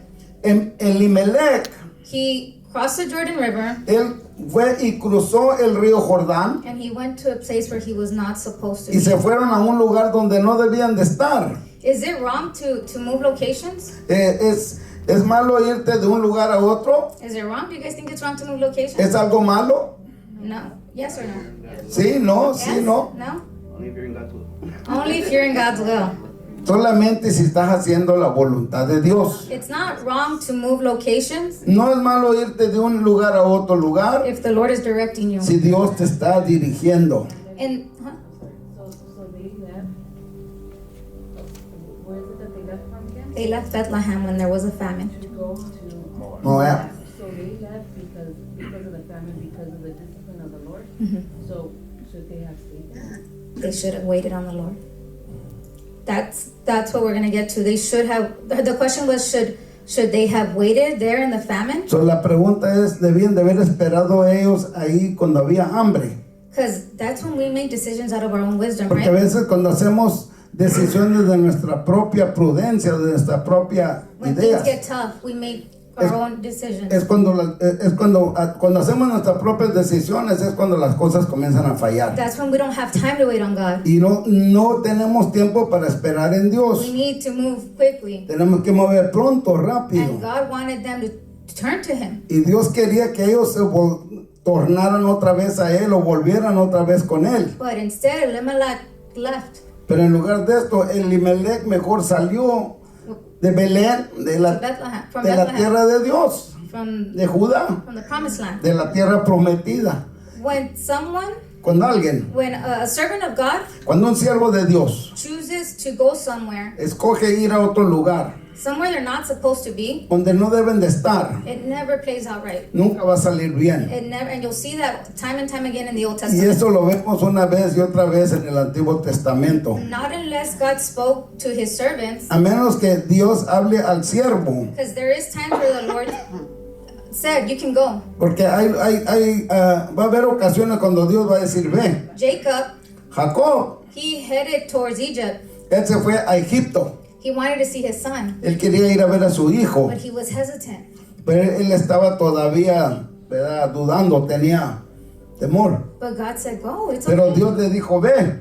Elimelech, he crossed the Jordan River él fue y cruzó el río Jordán and he went to a place where he was not supposed to y be. se fueron a un lugar donde no debían de estar. Is it wrong to move locations? ¿Es malo irte de un lugar a otro? Is it wrong? Do you guys think it's wrong to move locations? ¿Es algo malo? No. Yes or no? Sí, no, sí, Yes? no. No? Only if you're in God's will. Only if you're in God's will. Solamente si estás haciendo la voluntad de Dios. It's not wrong to move locations No es malo irte de un lugar a otro lugar if the Lord is directing you. si Dios te está dirigiendo. And So they left. Where is it that they left from again? they left Bethlehem when there was a famine. To go to. Moab. So they left because of the famine, because of the discipline of the Lord. So should they have stayed there? They should have waited on the Lord. That's what we're gonna get to. They should have. The question was, should they have waited there in the famine? So, la pregunta es, ¿debían de haber esperado ellos ahí cuando había hambre? Because that's when we make decisions out of our own wisdom, Porque a right? veces cuando hacemos decisiones de nuestra propia prudencia, de nuestra propia When idea, things get tough, we make our own decisions. es cuando hacemos nuestras propias decisiones, es cuando las cosas comienzan a fallar. That's when we don't have time to wait on God. Y no tenemos tiempo para esperar en Dios. We need to move quickly. Tenemos que mover pronto, rápido. And God wanted them to turn to Him. Y Dios quería que ellos se tornaran otra vez a Él o volvieran otra vez con Él. But instead, Elimelech left. Pero en lugar de esto, Elimelech mejor salió de Belén, de la From de la Bethlehem, tierra de Dios, from de Judá, the promised land. de la tierra prometida. When someone Cuando alguien, When a servant of God cuando un siervo de Dios chooses to go somewhere, escoge ir a otro lugar somewhere they're not supposed to be, donde no deben de estar, it never plays out right. nunca va a salir bien. It never, and you'll see that time and time again in the Old Y Testament. eso lo vemos una vez y otra vez en el Antiguo Testamento. Not unless God spoke to his servants, A menos que Dios hable al siervo, because there is times where the Lord said, you can go. porque va a haber ocasiones cuando Dios va a decir, ve, Jacob, Jacob, he headed towards Egypt. él se fue a Egipto, He wanted to see his son, él quería ir a ver a su hijo, but he was hesitant. pero él estaba todavía, ¿verdad?, dudando, tenía temor. But God said, go, it's Pero okay. Dios le dijo, ve.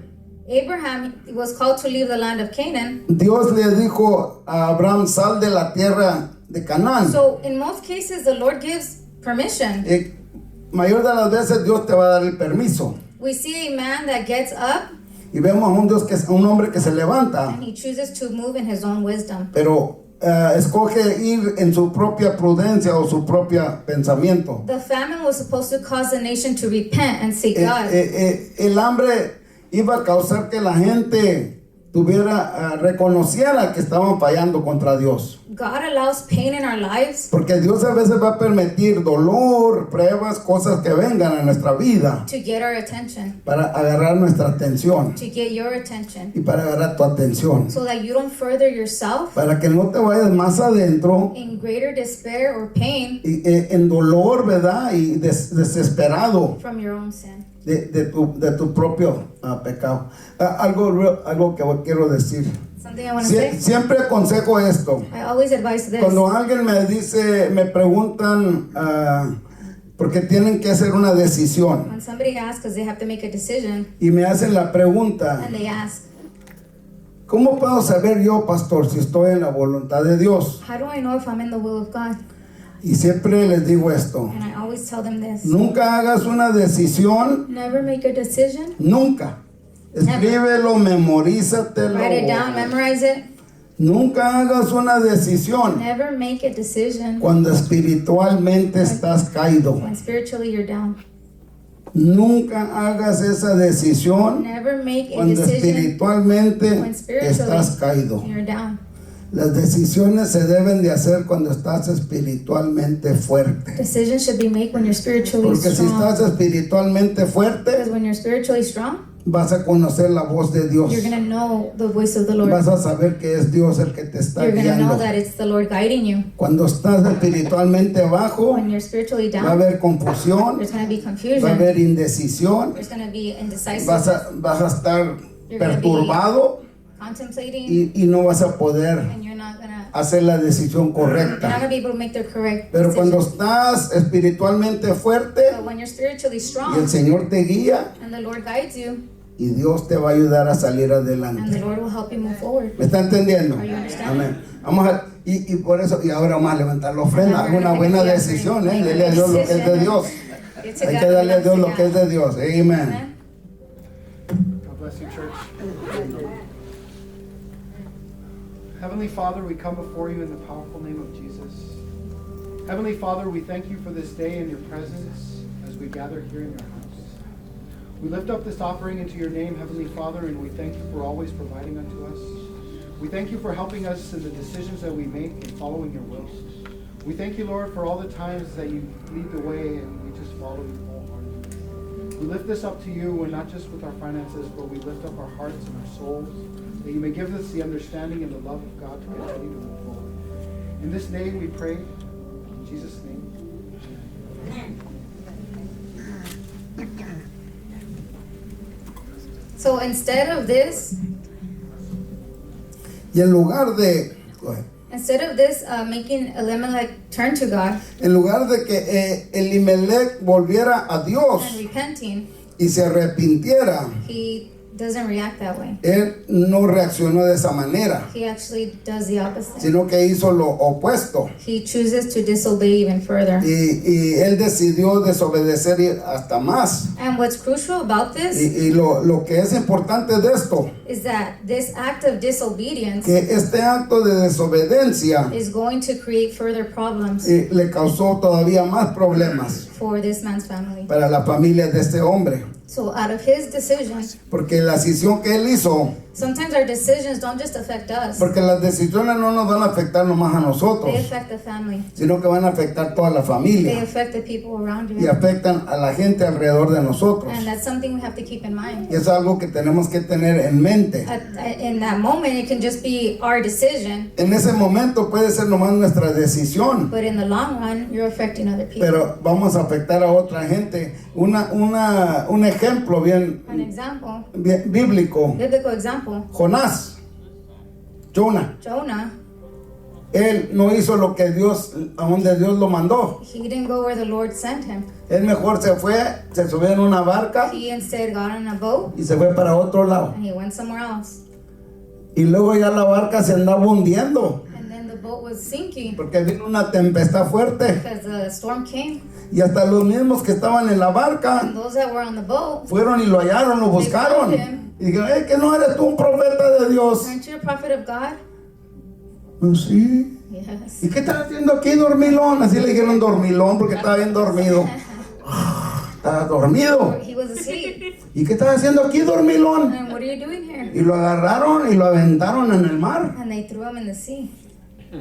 Abraham was called to leave the land of Canaan. Dios le dijo a Abraham, sal de la tierra de Canaán. So in most cases, the Lord gives permission. Mayor de las veces Dios te va a dar el permiso. We see a man that gets up Y vemos a un hombre que se levanta, and he chooses to move in his own wisdom. pero escoge ir en su propia prudencia o su propio pensamiento. The famine was supposed to cause the nation to repent and seek God. El hambre iba a causar que la gente reconociera que estaban fallando contra Dios. God allows pain in our lives Porque Dios a veces va a permitir dolor, pruebas, cosas que vengan a nuestra vida to get our attention, para agarrar nuestra atención to get your attention, y para agarrar tu atención. so that you don't further yourself Para que no te vayas más adentro in greater despair or pain y, en dolor, ¿verdad? Y desesperado from your own sin. de tu propio pecado. Algo que quiero decir. Something I want to say. Siempre aconsejo esto. I always advise this. Cuando alguien me preguntan, porque tienen que hacer una decisión, When somebody asks, because they have to make a decision, y me hacen la pregunta, and they ask, ¿cómo puedo saber yo, pastor, si estoy en la voluntad de Dios? how do I know if I'm in the will of God? Y siempre les digo esto, And I always tell them this. nunca hagas una decisión, Never make a decision. nunca. Escríbelo, memorízatelo. Write it down, memorize it. Nunca hagas una decisión Never make a decision cuando espiritualmente estás caído. when spiritually you're down. Nunca hagas esa decisión Never make a cuando decision espiritualmente when spiritually estás caído. you're down. Las decisiones se deben de hacer cuando estás espiritualmente fuerte. Decisions should be made when you're spiritually Porque si strong. estás espiritualmente fuerte, Because when you're spiritually strong, vas a conocer la voz de Dios. you're going to know the voice of the Lord. Vas a saber que es Dios el que te está You're going to know guiando. that it's the Lord guiding you. Cuando estás espiritualmente bajo, When you're spiritually va a down, haber confusión, there's going to be va a confusion. haber indecisión, There's going to be indecisiveness, vas a estar You're gonna be perturbado contemplating, y no vas a poder and you're not going to hacer la decisión You're not correcta. going to be able to make the correct Pero cuando decision. estás espiritualmente fuerte But when you're spiritually y strong el Señor te guía and the Lord guides you, y Dios te va a ayudar a salir and the adelante. Lord will help you move forward. ¿Me está entendiendo? Are you understanding? Amén. Vamos a y por eso y ahora vamos a levantar la ofrenda. Haga una buena decisión, Dele a Dios lo que es de Dios. Give to Hay God que darle a what Dios lo belongs que to es de God. Dios. Amén. Amen. God bless you, church. Heavenly Father, we come before you in the powerful name of Jesus. Heavenly Father, we thank you for this day and your presence as we gather here in your house. We lift up this offering into your name, Heavenly Father, and we thank you for always providing unto us. We thank you for helping us in the decisions that we make and following your will. We thank you, Lord, for all the times that you lead the way and we just follow you wholeheartedly. We lift this up to you, and not just with our finances, but we lift up our hearts and our souls, that you may give us the understanding and the love of God to continue to move forward. In this name we pray, in Jesus' name. So instead of this, Y en lugar de making Elimelech turn to God en lugar de que Elimelech volviera a Dios and repenting, y se arrepintiera, he doesn't react that way. él no reaccionó de esa manera, He actually does the opposite. sino que hizo lo opuesto. He chooses to disobey even further. Y él decidió desobedecer hasta más. And what's crucial about this Y lo que es importante de esto, is that this act of disobedience que este acto de desobediencia is going to create further problems le causó todavía más problemas. for this man's family. para la familia de este hombre. So out of his decision, Porque la decisión que él hizo, sometimes our decisions don't just affect us, porque las decisiones no nos van a afectar nomás a nosotros, they affect the family. sino que van a afectar toda la They familia affect the people around y you. afectan a la gente alrededor de nosotros. And that's something we have to keep in mind. Y es algo que tenemos que tener en mente. In that moment, it can just be our decision, En ese momento puede ser nomás nuestra decisión, but in the long run, you're affecting other people. pero vamos a afectar a otra gente. Un ejemplo bien, An example, bien bíblico, biblical example, Jonás, Jonah, Jonah, él no hizo lo que Dios, a donde Dios lo mandó. he didn't go where the Lord sent him. Él mejor se fue, se subió en una barca He instead got on a boat y se fue para otro lado. and he went somewhere else. Y luego ya la barca se andaba hundiendo And then the boat was sinking porque vino una tempestad fuerte. because the storm came. Y hasta los mismos que estaban en la barca And those that were on the boat, fueron y lo hallaron, lo buscaron. Y dijeron, que no eres tú un profeta de Dios. aren't you a prophet of God? Pues sí. Yes. ¿Y qué estás haciendo aquí, dormilón? Así le dijeron dormilón porque estaba bien dormido. Estaba dormido. He was asleep. ¿Y qué estás haciendo aquí, dormilón? And what are you doing here? Y lo agarraron y lo aventaron en el mar. And they threw him in the sea.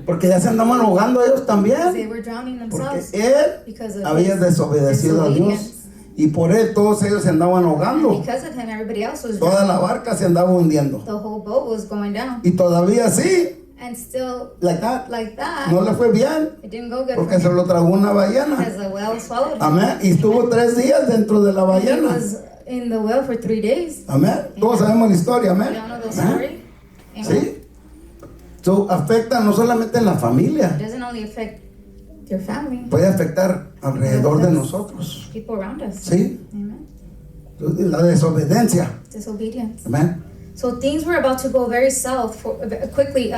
Porque ya se andaban ahogando ellos They también. were drowning Porque themselves él because of había his desobedecido a Dios. disobedience. Y por él todos ellos se andaban ahogando. Because of him, everybody else was Toda drowning. la barca se andaba hundiendo. The whole boat was going down. Y todavía así, And still, like that, like that, no le fue bien. it didn't go good Porque for se him lo tragó una ballena. because the whale swallowed him. Amén. Y estuvo 3 días dentro de la He ballena. was in the whale for 3 days. Amén. Todos sabemos la historia. Amén. You all know the Amén. story? Amen. Sí. So, afecta no solamente en la familia, It doesn't only affect your family, puede afectar alrededor de nosotros. people around us. Sí. Amen. La desobediencia. Disobedience. Amén. So things were about to go very south for quickly.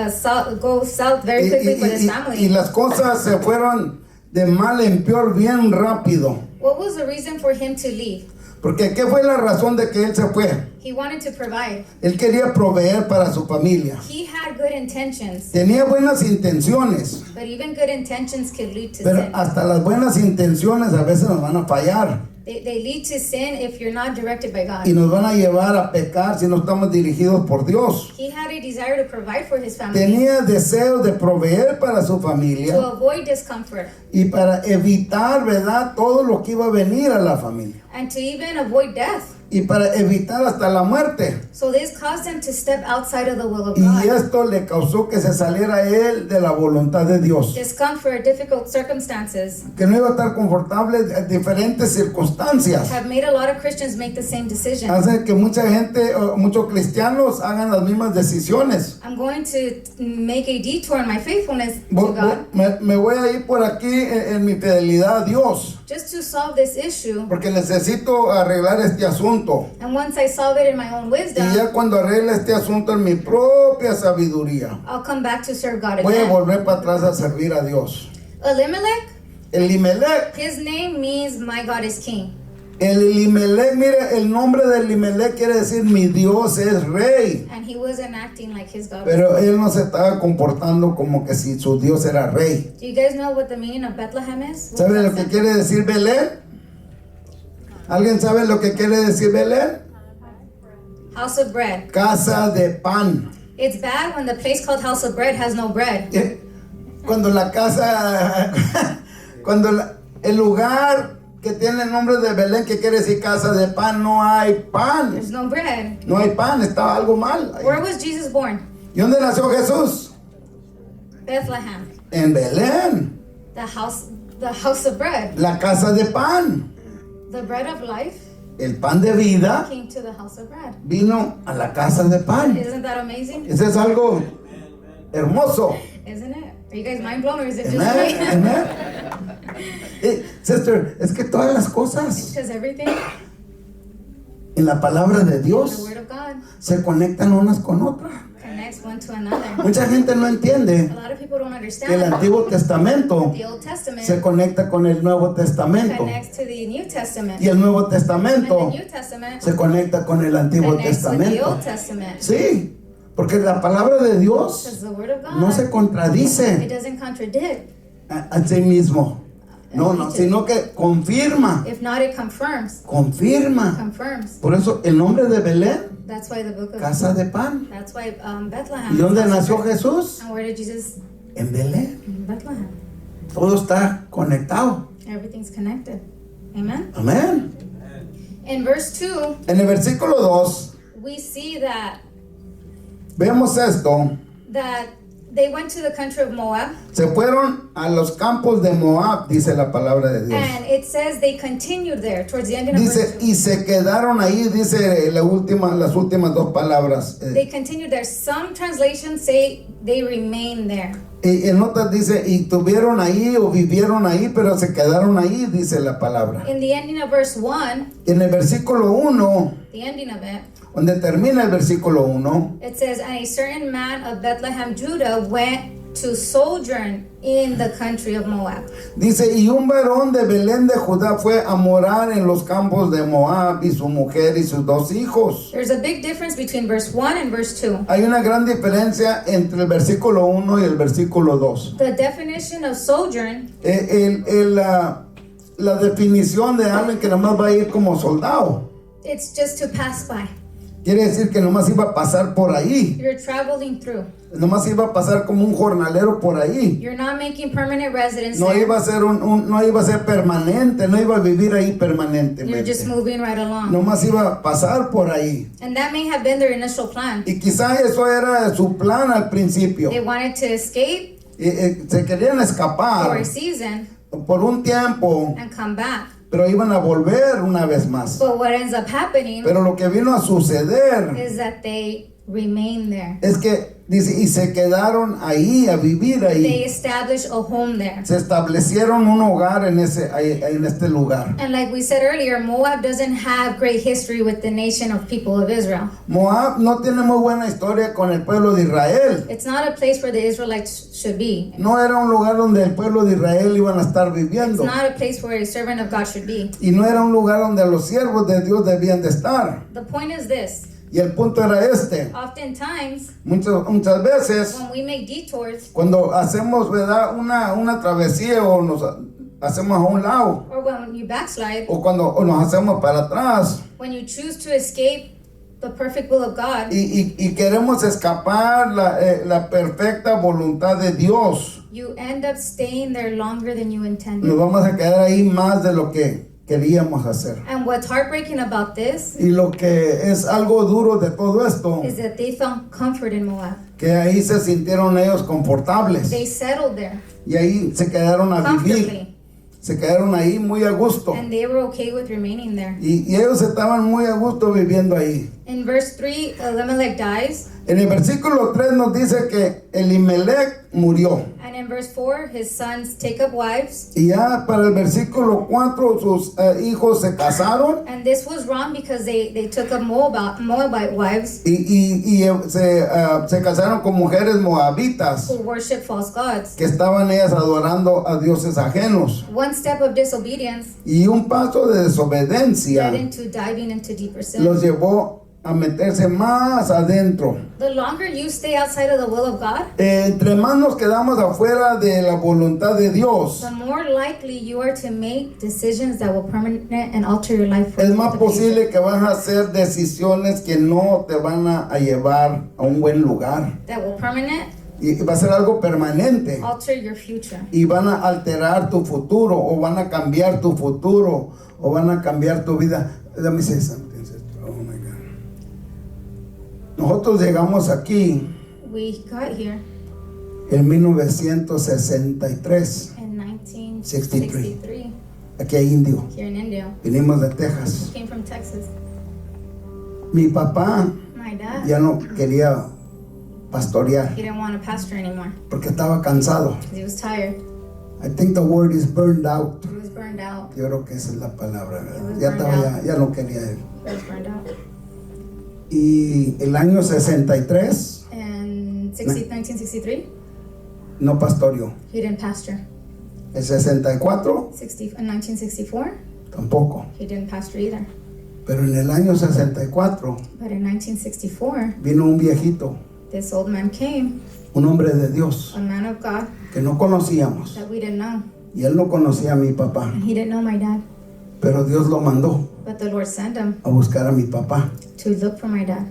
Go south very quickly for this Y family. las cosas se fueron de mal en peor bien rápido. What was the reason for him to leave? Porque ¿qué fue la razón de que él se fue? He wanted to provide. Él quería proveer para su familia. He had good intentions, Tenía buenas intenciones, but even good intentions could lead to pero sin. hasta las buenas intenciones a veces nos van a fallar They lead to sin if you're not directed by God. y nos van a llevar a pecar si no estamos dirigidos por Dios. He had a desire to provide for his family, Tenía deseos de proveer para su to familia avoid discomfort, y para evitar, ¿verdad?, todo lo que iba a venir a la familia and to even avoid death. y para evitar hasta la muerte. So this caused him to step outside of the will of Y God. esto le causó que se saliera él de la voluntad de Dios, Discomfort, difficult circumstances que no iba a estar confortable en diferentes circunstancias. have made a lot of Christians make the same decision. Hace que mucha gente, muchos cristianos hagan las mismas decisiones. I'm going to make a detour in my faithfulness to Voy- God me voy a ir por aquí en mi fidelidad a Dios, just to solve this issue. porque necesito arreglar este asunto. And once I solve it in my own Y wisdom, ya cuando arregle este asunto en mi propia sabiduría, I'll come back to serve God voy a again. volver para atrás a servir a Dios. Elimelech, Elimelech, his name means my God is king. el Elimelech, mire, el nombre de Elimelech quiere decir mi Dios es rey. And he wasn't acting like his God. Pero él no se estaba comportando como que si su Dios era rey. Do you guys know what the meaning of Bethlehem is? What ¿Sabe does lo that que say? quiere decir Belén? ¿Alguien sabe lo que quiere decir Belén? House of bread. Casa de pan. It's bad when the place called House of Bread has no bread. Cuando la casa, el lugar que tiene el nombre de Belén, que quiere decir casa de pan, no hay pan. There's no bread. No hay pan, estaba algo mal. Where was Jesus born? ¿Y dónde nació Jesús? Bethlehem. En Belén, The house of bread. la casa de pan. The bread of life El pan de vida came to the house of bread. vino a la casa de pan. Isn't that amazing? Eso es algo hermoso. Isn't it? Are you guys mind blown or is it just Amen, me? amen. Sister, es que todas las cosas Because everything, en la palabra de the Dios word of God, se conectan unas con otras. connects one to another. Mucha gente no entiende A lot of people don't que el understand. Antiguo Testamento The Old Testament se conecta con el Nuevo Testamento connects to the New Testament. y el Nuevo And the Testamento New Testament se conecta con el Antiguo connects with the Testamento. Old Testament. Sí, porque la palabra de Dios Because the word of no se God, contradice it doesn't contradict a sí mismo. No, sino que confirma. If not, it confirms. Confirma. Confirms. Por eso el nombre de Belén, That's why the book of casa de pan. That's why Bethlehem. ¿Y dónde is nació also- Jesús? And where did Jesus? En Belén. In Bethlehem. Todo está conectado. Everything's connected. Amen. Amén. In verse 2, En el versículo 2 we see that vemos esto. they went to the country of Moab, Se fueron a los campos de Moab, dice la palabra de Dios. and it says they continued there towards the end of Dice, verse 2. y se quedaron ahí, dice las últimas dos palabras. They continued there. Some translations say they remained there. Y en otras dice, y tuvieron ahí o vivieron ahí, pero se quedaron ahí, dice la palabra. In the ending of verse 1, En el versículo 1, the ending of it, donde termina el versículo 1, it says, and a certain man of Bethlehem, Judah, went to sojourn in the country of Moab. dice, y un varón de Belén de Judá fue a morar en los campos de Moab, y su mujer y sus dos hijos. There's a big difference between verse 1 and verse 2. Hay una gran diferencia entre el versículo 1 y el versículo 2. The definition of sojourn La definición de alguien que nomás va a ir como soldado. it's just to pass by. Quiere decir que nomás iba a pasar por ahí. You're traveling through. Nomás iba a pasar como un jornalero por ahí. You're not making permanent residence No there. iba a ser no iba a ser permanente, no iba a vivir ahí You're permanentemente. just moving right along. Nomás iba a pasar por ahí. And that may have been their initial plan. Y quizá eso era su plan al principio. They wanted to escape Se querían for escapar a season por un tiempo, and come back. pero iban a volver una vez más. But what ends up happening Pero lo que vino a suceder is that they remain there. es que dice, y se quedaron ahí a vivir They ahí. establish a home there. Se establecieron un hogar en este lugar. And like we said earlier, Moab doesn't have great history with the nation of people of Israel. Moab no tiene muy buena historia con el pueblo de Israel. It's not a place where the Israelites should be. No era un lugar donde el pueblo de Israel iban a estar It's viviendo. not a place where a servant of God should be. Y no era un lugar donde los siervos de Dios debían de estar. The point is this. Y el punto era este. Oftentimes, Muchas veces, when we make detours, cuando hacemos, ¿verdad?, una travesía o nos hacemos a un lado, or when you backslide, o cuando nos hacemos para atrás, when you choose to escape the perfect will of God, y queremos escapar la perfecta voluntad de Dios, you end up staying there longer than you nos intended. vamos a quedar ahí más de lo que queríamos hacer. And what's heartbreaking about this Y lo que es algo duro de todo esto, is that they found comfort in Moab. que ahí se sintieron ellos confortables, They settled there y ahí se quedaron a vivir, comfortably, se quedaron ahí muy a gusto, and they were okay with remaining there. y ellos estaban muy a gusto viviendo ahí. In verse 3, Elimelech dies, En el versículo 3 nos dice que Elimelech murió. and in verse 4, his sons take up wives. Y ya para el versículo 4 sus hijos se casaron And this was wrong because they took up Moabite wives y se casaron con mujeres moabitas who worship false gods. que estaban ellas adorando a dioses ajenos. One step of disobedience Y un paso de desobediencia led into diving into deeper sin. los llevó a meterse más adentro. The longer you stay outside of the will of God, Entre más nos quedamos afuera de la voluntad de Dios, the more likely you are to make decisions that will permanent and alter your life. for es más the future. posible que vas a hacer decisiones que no te van a llevar a un buen lugar. That will permanent Y va a ser algo permanente. alter your future. Y van a alterar tu futuro, o van a cambiar tu futuro, o van a cambiar tu vida. Let me say something. Oh my God. Nosotros llegamos aquí We got here en 1963. in 1963 Aquí hay indio. here in India. Vinimos de Texas. Came from Texas. Mi papá My dad, ya no quería pastorear he didn't want to pastor anymore porque estaba cansado. because he was tired. I think the word is burned out. He was burned out. Yo creo que esa es la palabra, ¿verdad? It was Ya burned estaba, out. ya no quería él. He was burned out. Y el año 63 In 1963, no pastoreó. he didn't pastor. El 64 In 1964, tampoco. he didn't pastor either. Pero en el año 64 But in 1964, vino un viejito, this old man came, un hombre de Dios a man of God que no conocíamos. that we didn't know. Y él no conocía a mi papá, and he didn't know my dad. pero Dios lo mandó But the Lord sent him a buscar a mi papá. to look for my dad.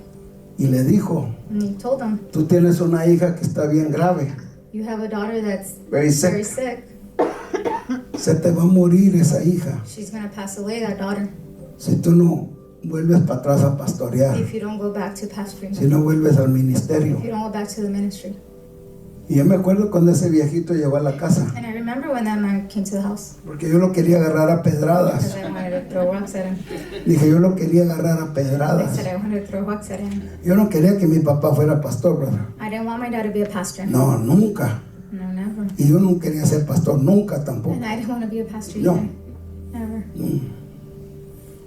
Y le dijo, And he told him, tú tienes una hija que está bien grave, you have a daughter that's very very sick. sick. Se te va a morir esa hija She's going to pass away, that daughter, si tú no vuelves para atrás a pastorear, if you don't go back to pastoring, si no vuelves al ministerio. if you don't go back to the ministry. Y yo me acuerdo cuando ese viejito llegó a la casa, And I remember when that man came to the house, porque yo lo quería agarrar a because pedradas. I wanted to throw rocks at him. Dije, yo lo quería agarrar a I pedradas. said I wanted to throw rocks at him. Yo no quería que mi papá fuera pastor, brother. I didn't want my dad to be a pastor. No, nunca. No, never. Y yo no quería ser pastor, nunca tampoco. And I didn't want to be a pastor No. either. Never.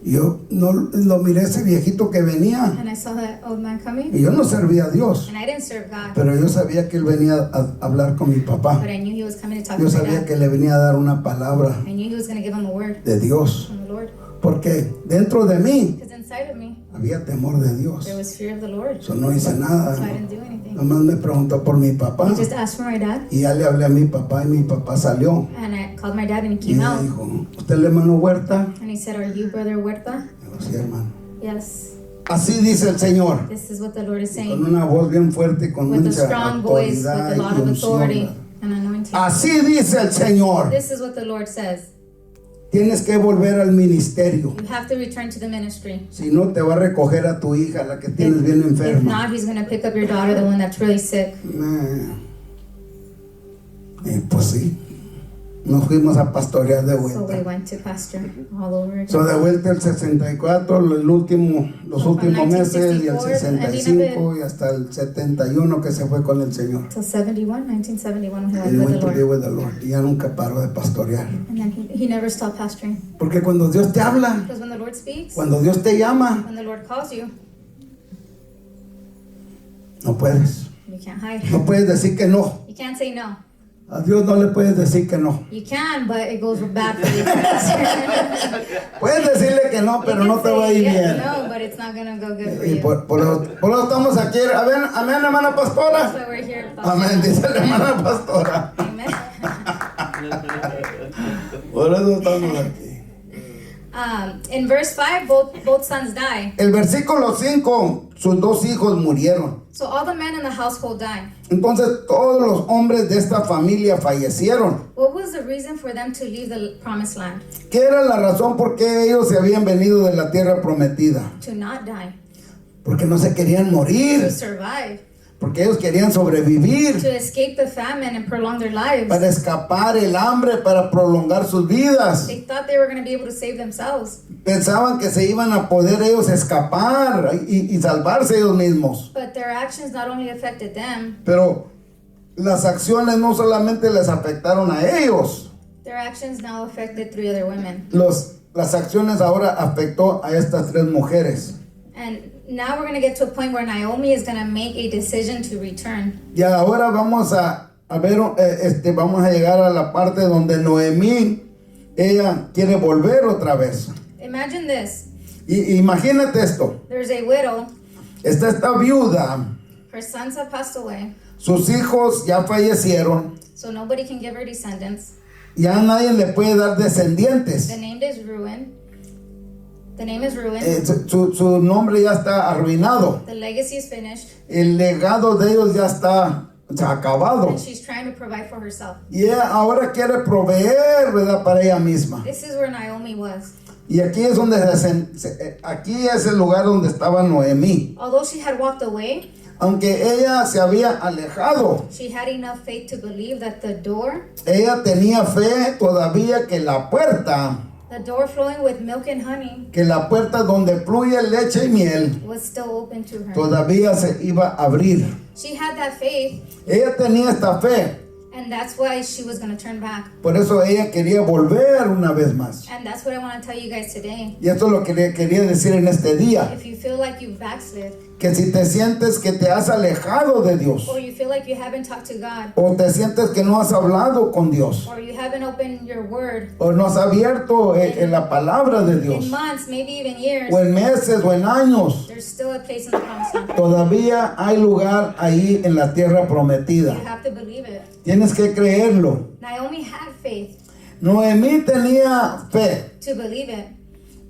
Y yo no lo miré ese viejito que venía And I saw that old man coming, y yo no servía a Dios, and I didn't serve God, pero yo sabía que él venía a hablar con mi papá. but I knew he was coming to talk Yo to my sabía dad. que le venía a dar una palabra I knew he was going to give him a word de Dios, from the Lord. porque dentro de mí Because inside of me, había temor de Dios. there was fear of the Lord. Yo no hice nada, So I didn't do anything. nomás me preguntó por mi papá He just asked for my dad, y ya le hablé a mi papá y mi papá salió and I called my dad, and he y came me out. dijo, ¿usted es el hermano Huerta? And he said, are you Brother Huerta? Digo, sí, hermano. Yes. Así dice el Señor, This is what the Lord is con saying. una voz bien fuerte y con With a mucha strong voice, with autoridad a y lot of authority unción. and anointing. Así dice el Señor, This is what the Lord says. tienes que volver al ministerio. You have to return to the ministry. Si no, te va a recoger a tu hija, la que tienes bien If enferma. not, he's going to pick up your daughter, the one that's really sick. Pues sí, nos fuimos a pastorear de So we vuelta. went to pastor all over again. So de vuelta el 64, los últimos So from meses, y el 1964, 65 y hasta el 71 que se fue con el Señor. Till 1971, he And went with went the to be Lord. with the Lord. Y ya nunca paró de pastorear. And then he never stopped pastoring. Porque cuando Dios te habla, Because when the Lord speaks, cuando Dios te llama, when the Lord calls you, no puedes. you can't hide. No puedes decir que no. You can't say no. A Dios no le puedes decir que no. You can, but it goes bad for you. Puedes decirle que no, pero You no can te va a say ir yes, bien. no, but it's not going to go good for Y you. por eso estamos aquí. Amén, hermana That's pastora. why we're here. Amén, dice la hermana pastora. Amen. Por eso estamos aquí. In verse 5, both sons die. El versículo 5, sus dos hijos murieron. So all the men in the household died. Entonces todos los hombres de esta familia fallecieron. What was the reason for them to leave the promised land? ¿Qué era la razón por qué ellos se habían venido de la tierra prometida? To not die, Porque no se querían to morir, survive, porque ellos querían sobrevivir, to escape the famine and prolong their lives. para escapar el hambre, para prolongar sus vidas. They thought they were going to be able to save themselves. Pensaban que se iban a poder ellos escapar y salvarse ellos mismos. But their actions not only affected them, Pero las acciones no solamente les afectaron a ellos, their actions now affected 3 other women. las acciones ahora afectó a estas 3 mujeres. And now we're going to get to a point where Naomi is going to make a decision to return. Y ahora vamos a ver, vamos a llegar a la parte donde Noemí, ella quiere volver otra vez. Imagine this. Y imagínate esto, There's a widow. esta viuda, Her sons have passed away, sus hijos ya fallecieron, so nobody can give her descendants. ya nadie le puede dar descendientes. The name is Ruin. The name is Ruin. Su nombre ya está arruinado, The legacy is finished, el legado de ellos ya está acabado. and she's trying to provide for herself. Y ella ahora quiere proveer, ¿verdad?, para ella misma. This is where Naomi was. Y aquí es donde aquí es el lugar donde estaba Noemí. Although she had walked away, Aunque ella se había alejado, she had enough faith to believe that the door ella tenía fe todavía que la puerta flowing with milk and honey donde fluye leche y miel, was still open to her. todavía se iba a abrir. She had that faith, Ella tenía esta fe, and that's why she was going to turn back. por eso ella quería volver una vez más. And that's what I want to tell you guys today. Y esto es lo que le quería decir en este día, If you feel like you've backslid, que si te sientes que te has alejado de Dios, or you feel like you haven't talked to God, o te sientes que no has hablado con Dios, or you haven't opened your word o no has abierto en la palabra de in Dios, months, maybe even years, o en meses o en años, there's still a place in the promised land. todavía hay lugar ahí en la tierra prometida. You have to believe it. Tienes que creerlo. Naomi had faith. Noemí tenía fe to believe it.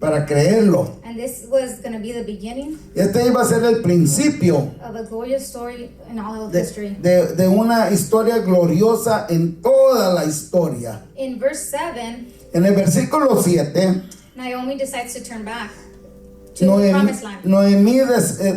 para creerlo. And this was going to be the beginning Este iba a ser el principio of a glorious story in all of history. de una historia gloriosa en toda la historia. In verse 7, En el versículo 7, Naomi decides to turn back to the promised land. Noemí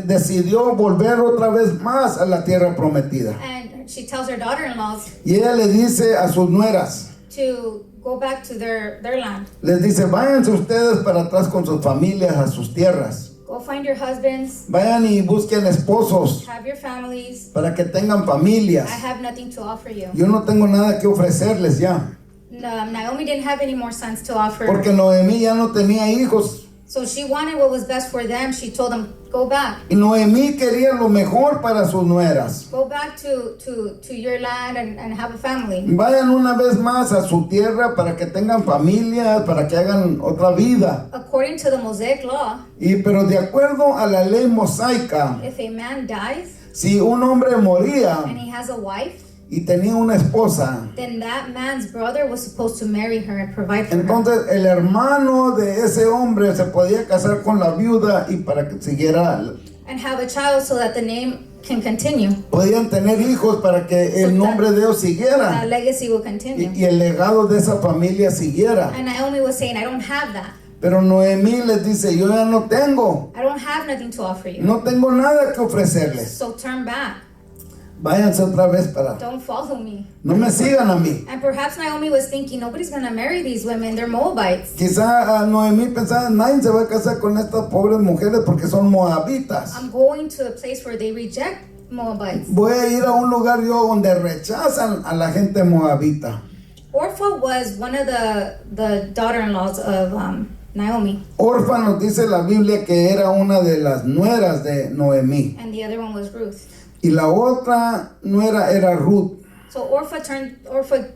decidió volver otra vez más a la tierra prometida. And she tells her daughter-in-laws Y ella le dice a sus nueras, to go back to their land. les dice, váyanse ustedes para atrás con sus familias a sus tierras. Go find your husbands, Vayan y busquen esposos have your families. para que tengan familias. I have nothing to offer you. Yo no tengo nada que ofrecerles ya. Naomi didn't have any more sons to offer. Porque Noemí ya no tenía hijos. So she wanted what was best for them. She told them, go back. Y Noemí quería lo mejor para sus nueras. Go back to your land and have a family. Vayan una vez más a su tierra para que tengan familias, para que hagan otra vida. According to the Mosaic law, Pero de acuerdo a la ley mosaica, if a man dies si un hombre moría and he has a wife, y tenía una esposa, then that man's brother was supposed to marry her and provide for her. entonces el hermano de ese hombre se podía casar con la viuda y para que siguiera, And have a child so that the name can continue. podían tener hijos para que el nombre de ellos siguiera That legacy will continue. y el legado de esa familia siguiera. And Naomi was saying, I don't have that. Pero Noemí les dice, yo ya no tengo, I don't have nothing to offer you. no tengo nada que ofrecerles. So turn back. Váyanse otra vez para, Don't follow me. no me sigan a mí. And perhaps Naomi was thinking, nobody's going to marry these women. They're Moabites. Quizá Noemí pensaba, nadie se va a casar con estas pobres mujeres porque son moabitas. I'm going to a place where they reject Moabites. Voy a ir a un lugar yo donde rechazan a la gente moabita. Orpha was one of the daughter-in-laws of Naomi. Orfa nos dice la Biblia que era una de las nueras de Noemí. And the other one was Ruth. Y la otra nuera era Ruth. So Orpha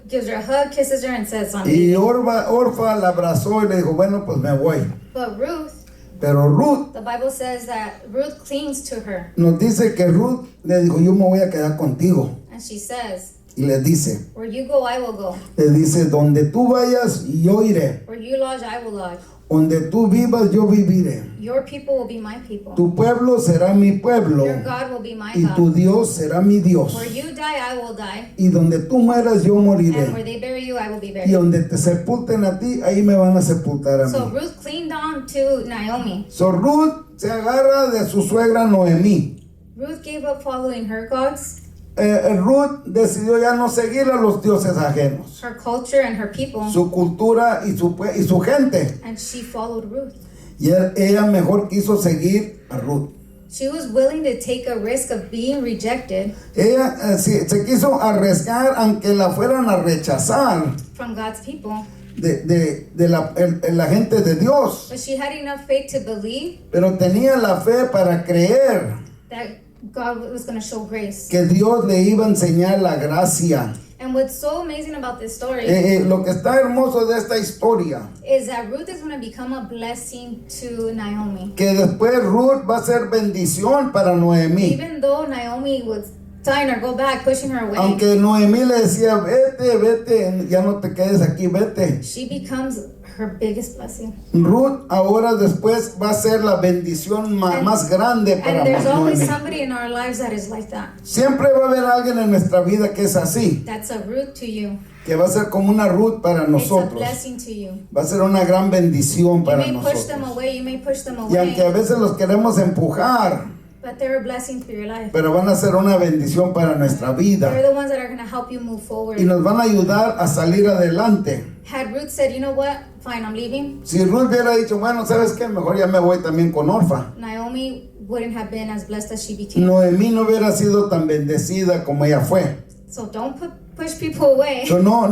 gives her a hug, kisses her, and says, I'm Y leaving. Orfa la abrazó y le dijo, bueno, pues me voy. But Ruth, Pero Ruth the Bible says that Ruth clings to her. nos dice que Ruth le dijo, yo me voy a quedar contigo. And she says, Y le dice, where you go, I will go. le dice, donde tú vayas, yo iré. Where you lodge, I will lodge. Donde tú vivas, yo viviré. Your people will be my people. Tu pueblo será mi pueblo. Your God will be my Y tu God. Dios será mi Dios. Where you die, I will die. Y donde tú mueras, yo And where moriré. they bury you, I will be Y buried. donde te sepulten a ti, ahí me van a sepultar a So mí. Ruth clinged on to Naomi. So Ruth se agarra de su suegra Noemí. Ruth gave up following her gods, Ruth decidió ya no seguir a los dioses ajenos, her culture, and her people, su cultura y su gente. and she followed Ruth. Y ella mejor quiso seguir a Ruth. She was willing to take a risk of being rejected Ella se quiso arriesgar aunque la fueran a rechazar from God's people, de la gente de Dios. but she had enough faith to believe Pero tenía la fe para creer that God was going to show grace. que Dios le iba a enseñar la gracia. And what's so amazing about this story Lo que está hermoso de esta historia, is that Ruth is going to become a blessing to Naomi. que después Ruth va a ser bendición para Noemí. Even though Naomi was telling her, go back, pushing her away, Aunque Noemí le decía, vete, ya no te quedes aquí, vete. she becomes her biggest blessing. Ruth ahora después va a ser la bendición más grande para And there's always Noemí. somebody in our lives that is like that. Siempre va a haber alguien en nuestra vida que es así, That's a Ruth to you. que va a ser como una Ruth para It's a nosotros. blessing to you. Va a ser una gran bendición You para may push them nosotros. away, you may push them Y aunque a away, veces los queremos empujar, but they're a blessing for your life. pero van a ser una bendición para nuestra vida. They're the ones that are going to help you move forward. Y nos van a ayudar a salir adelante. Had Ruth said, you know what, fine, I'm leaving, Si Ruth hubiera dicho, bueno, ¿sabes qué? Mejor ya me voy también con Orfa. Naomi wouldn't have been as blessed as she became. Noemí no hubiera sido tan bendecida como ella fue. So don't push people away. So, no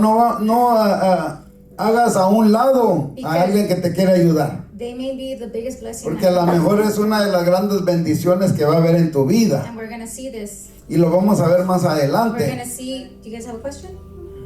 hagas a un lado a alguien que te quiere ayudar. They may be the biggest blessing. Porque a lo mejor es una de las grandes bendiciones que va a haber en tu vida. And we're going to see this. Y lo vamos a ver más We're going adelante. to see, do you guys have a question?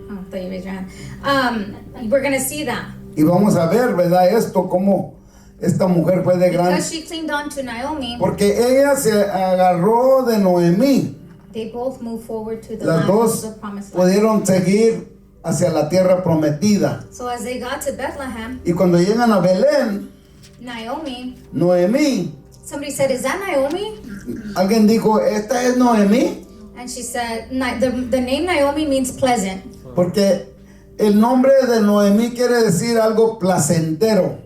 Oh, I thought you raised your hand. We're going to see that. Y vamos a ver, ¿verdad? Esto, cómo esta mujer fue de gran... Because she clinged on to Naomi, Porque ella se agarró de Noemí. they both moved forward to the Las land of dos the promised land. pudieron seguir hacia la tierra prometida. So as they got to Bethlehem, Y cuando llegan a Belén, Naomi, Noemí, somebody said, "Is that Naomi?" alguien dijo, ¿esta es Noemí? And she said, the name Naomi means pleasant. Porque el nombre de Noemí quiere decir algo placentero.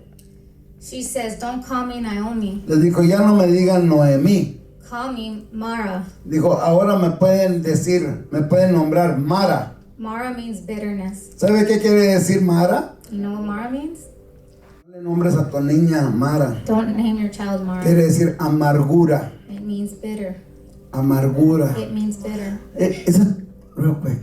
She says, "Don't call me Naomi. Les dijo, ya no me digan Noemí. Call me Mara." Dijo, ahora me pueden nombrar Mara. Mara means bitterness. ¿Sabe qué quiere decir Mara? You know what Mara means? No le nombres a tu niña Mara. Don't name your child Mara. Quiere decir amargura. It means bitter. Amargura. It means bitter. Real quick.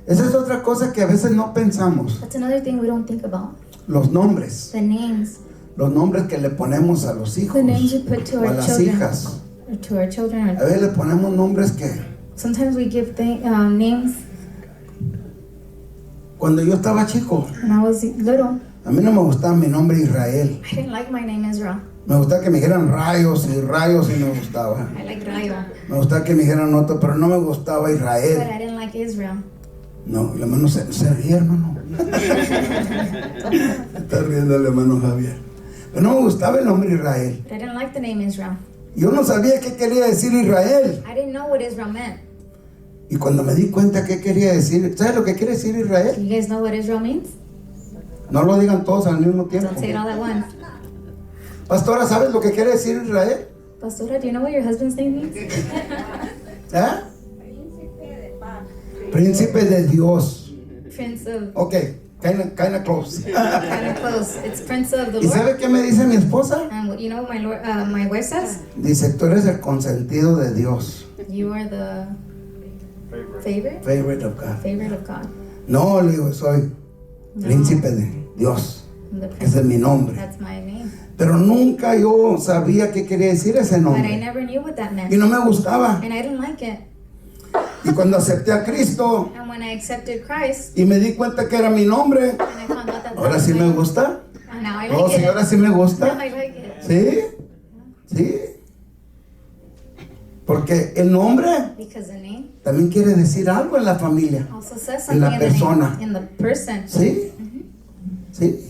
Esa es otra cosa que a veces no pensamos. That's another thing we don't think about. Los nombres. The names. Los nombres que le ponemos a los hijos. The names we put to O a our las children. hijas. Or to our children. A veces le ponemos nombres que... Sometimes we give names. Cuando yo estaba chico, When I was little, a mí no me gustaba mi nombre Israel. I didn't like my name Israel. Me gustaba que me dijeran rayos y me gustaba. I like Rayo. Me gustaba que me dijeran otro, pero no me gustaba But Israel. I didn't like Israel. No, el hermano se ríe, hermano. Está riendo el hermano Javier. Pero no me gustaba el nombre Israel. But I didn't like the name Israel. Yo no sabía qué quería decir Israel. I didn't know what Israel meant. Y cuando me di cuenta qué quería decir, ¿sabes lo que quiere decir Israel? You guys know what Israel means? No lo digan todos al mismo tiempo. Don't say it all at once. Pastora, ¿sabes lo que quiere decir Israel? Pastora, do you know what your husband's name means? ¿Eh? Príncipe de Dios. Prince of, Ok, kind of close. kind of close. It's Prince of the ¿Y sabe Lord. qué me dice mi esposa? And you know what my wife says? Dice, tú eres el consentido de Dios. You are the favorite? Favorite of God. Favorite of God. No, le digo, soy No. príncipe de Dios. I'm the Ese es mi nombre. That's my name. Pero nunca yo sabía qué quería decir ese But I nombre. never knew what that Y meant. no me gustaba. And I didn't like it. Y cuando acepté a Cristo And when I accepted Christ, y me di cuenta que era mi nombre, and I found out that ahora that sí was me my- gusta. And now I Oh, like sí, it. ahora sí me Now gusta. I like it. ¿Sí? ¿Sí? Porque el nombre Because the name también quiere decir algo en la familia. also says En la something in the persona. name, in the person. ¿Sí? ¿Sí?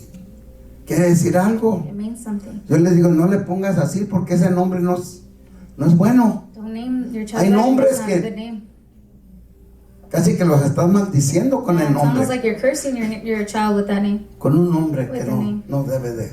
Quiere decir algo. It means something. Yo le digo, no le pongas así porque ese nombre no es bueno. Don't name your child Hay that. nombres It's not que- a good name. Casi que los estás maldiciendo con el It's almost nombre. like you're cursing your child with that name. Con un nombre With que the no, name. no debe de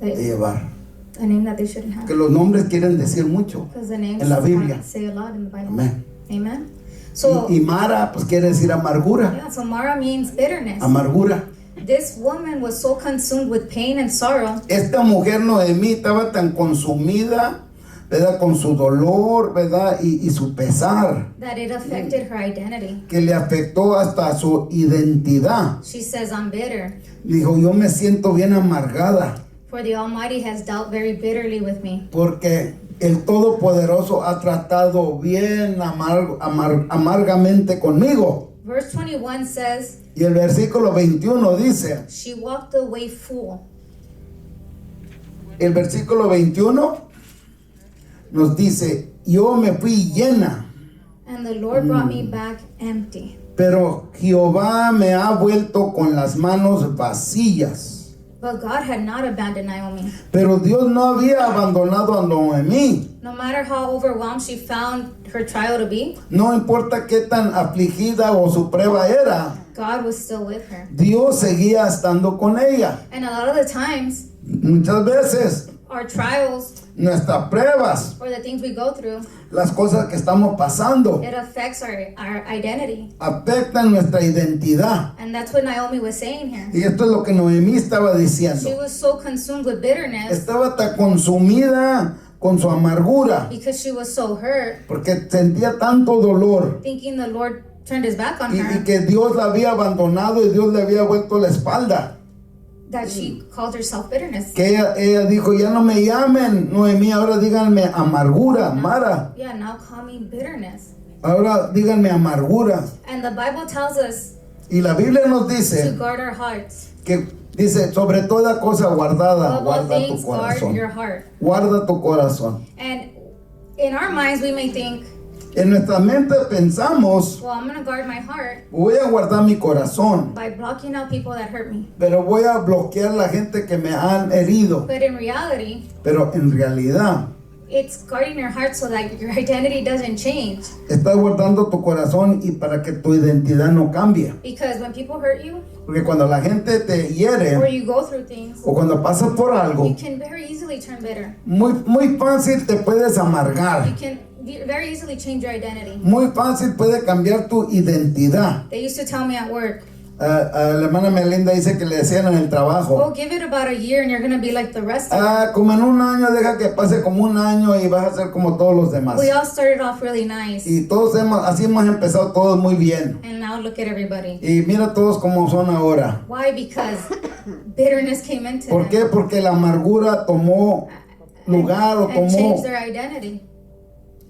That- llevar. A name that they shouldn't have. Que los nombres quieren decir mucho. Because the names En la Biblia. say a lot in the Bible. Amén. Amen. So, Y Mara, pues quiere decir amargura. yeah, so Mara means bitterness. Amargura. This woman was so consumed with pain and sorrow Esta mujer Noemí estaba tan consumida, ¿verdad? Con su dolor, ¿verdad? Y su pesar, that it affected her identity. que le afectó hasta su identidad. She says, I'm bitter, Dijo, yo me siento bien amargada, for the Almighty has dealt very bitterly with me. porque el Todopoderoso ha tratado bien amargamente conmigo. Verse 21 says, Y el versículo 21 dice, she walked away full. el versículo 21 nos dice, yo me fui llena, And the Lord brought me back empty. pero Jehová me ha vuelto con las manos vacías. But God had not abandoned Naomi. Pero Dios no había abandonado a Noemí. No matter how overwhelmed she found her trial to be, No importa qué tan afligida o su prueba era, God was still with her. Dios seguía estando con ella. And a lot of the times, Muchas veces our trials nuestras pruebas, or the things we go through, las cosas que estamos pasando, it affects our identity. afectan nuestra identidad. And that's what Naomi was saying here. Y esto es lo que Noemí estaba She diciendo. was so consumed with bitterness Estaba tan consumida con su amargura, because she was so hurt, porque sentía tanto dolor. thinking the Lord turned his back on Y her, que Dios la había abandonado y Dios le había vuelto la espalda. that she called herself bitterness. Que ella dijo, ya no me llamen Noemí, ahora díganme amargura, Mara. Yeah, now call me bitterness. Ahora díganme amargura. And the Bible tells us Y la Biblia nos to dice guard our hearts. que dice, sobre toda cosa guardada, Above all guarda tu things, guard corazón. your heart. Guarda tu corazón. And in our minds, we may think, En nuestra mente pensamos, well, I'm going to guard my heart voy a guardar mi corazón, by blocking out people that hurt me. pero voy a bloquear la gente que me han herido. But in reality, Pero en realidad, it's guarding your heart so that your identity doesn't change. estás guardando tu corazón y para que tu identidad no cambie. Because when people hurt you Porque cuando la gente te or hiere you go through things, o cuando pasas por algo, you can very easily turn bitter. muy fácil te puedes You amargar. can very easily change your identity. Muy fácil puede cambiar tu identidad. They used to tell me at work, La hermana Melinda dice que le decían en el oh, trabajo, give it about a year and you're going to be like the rest of them. como en un año, deja que pase como un año y vas a ser como todos los demás. We all started off really nice. Y todos así hemos empezado todos muy bien. And now look at everybody. Y mira todos cómo son ahora. Why? Because bitterness came into ¿Por qué? them Porque la amargura tomó lugar o and tomó changed their identity.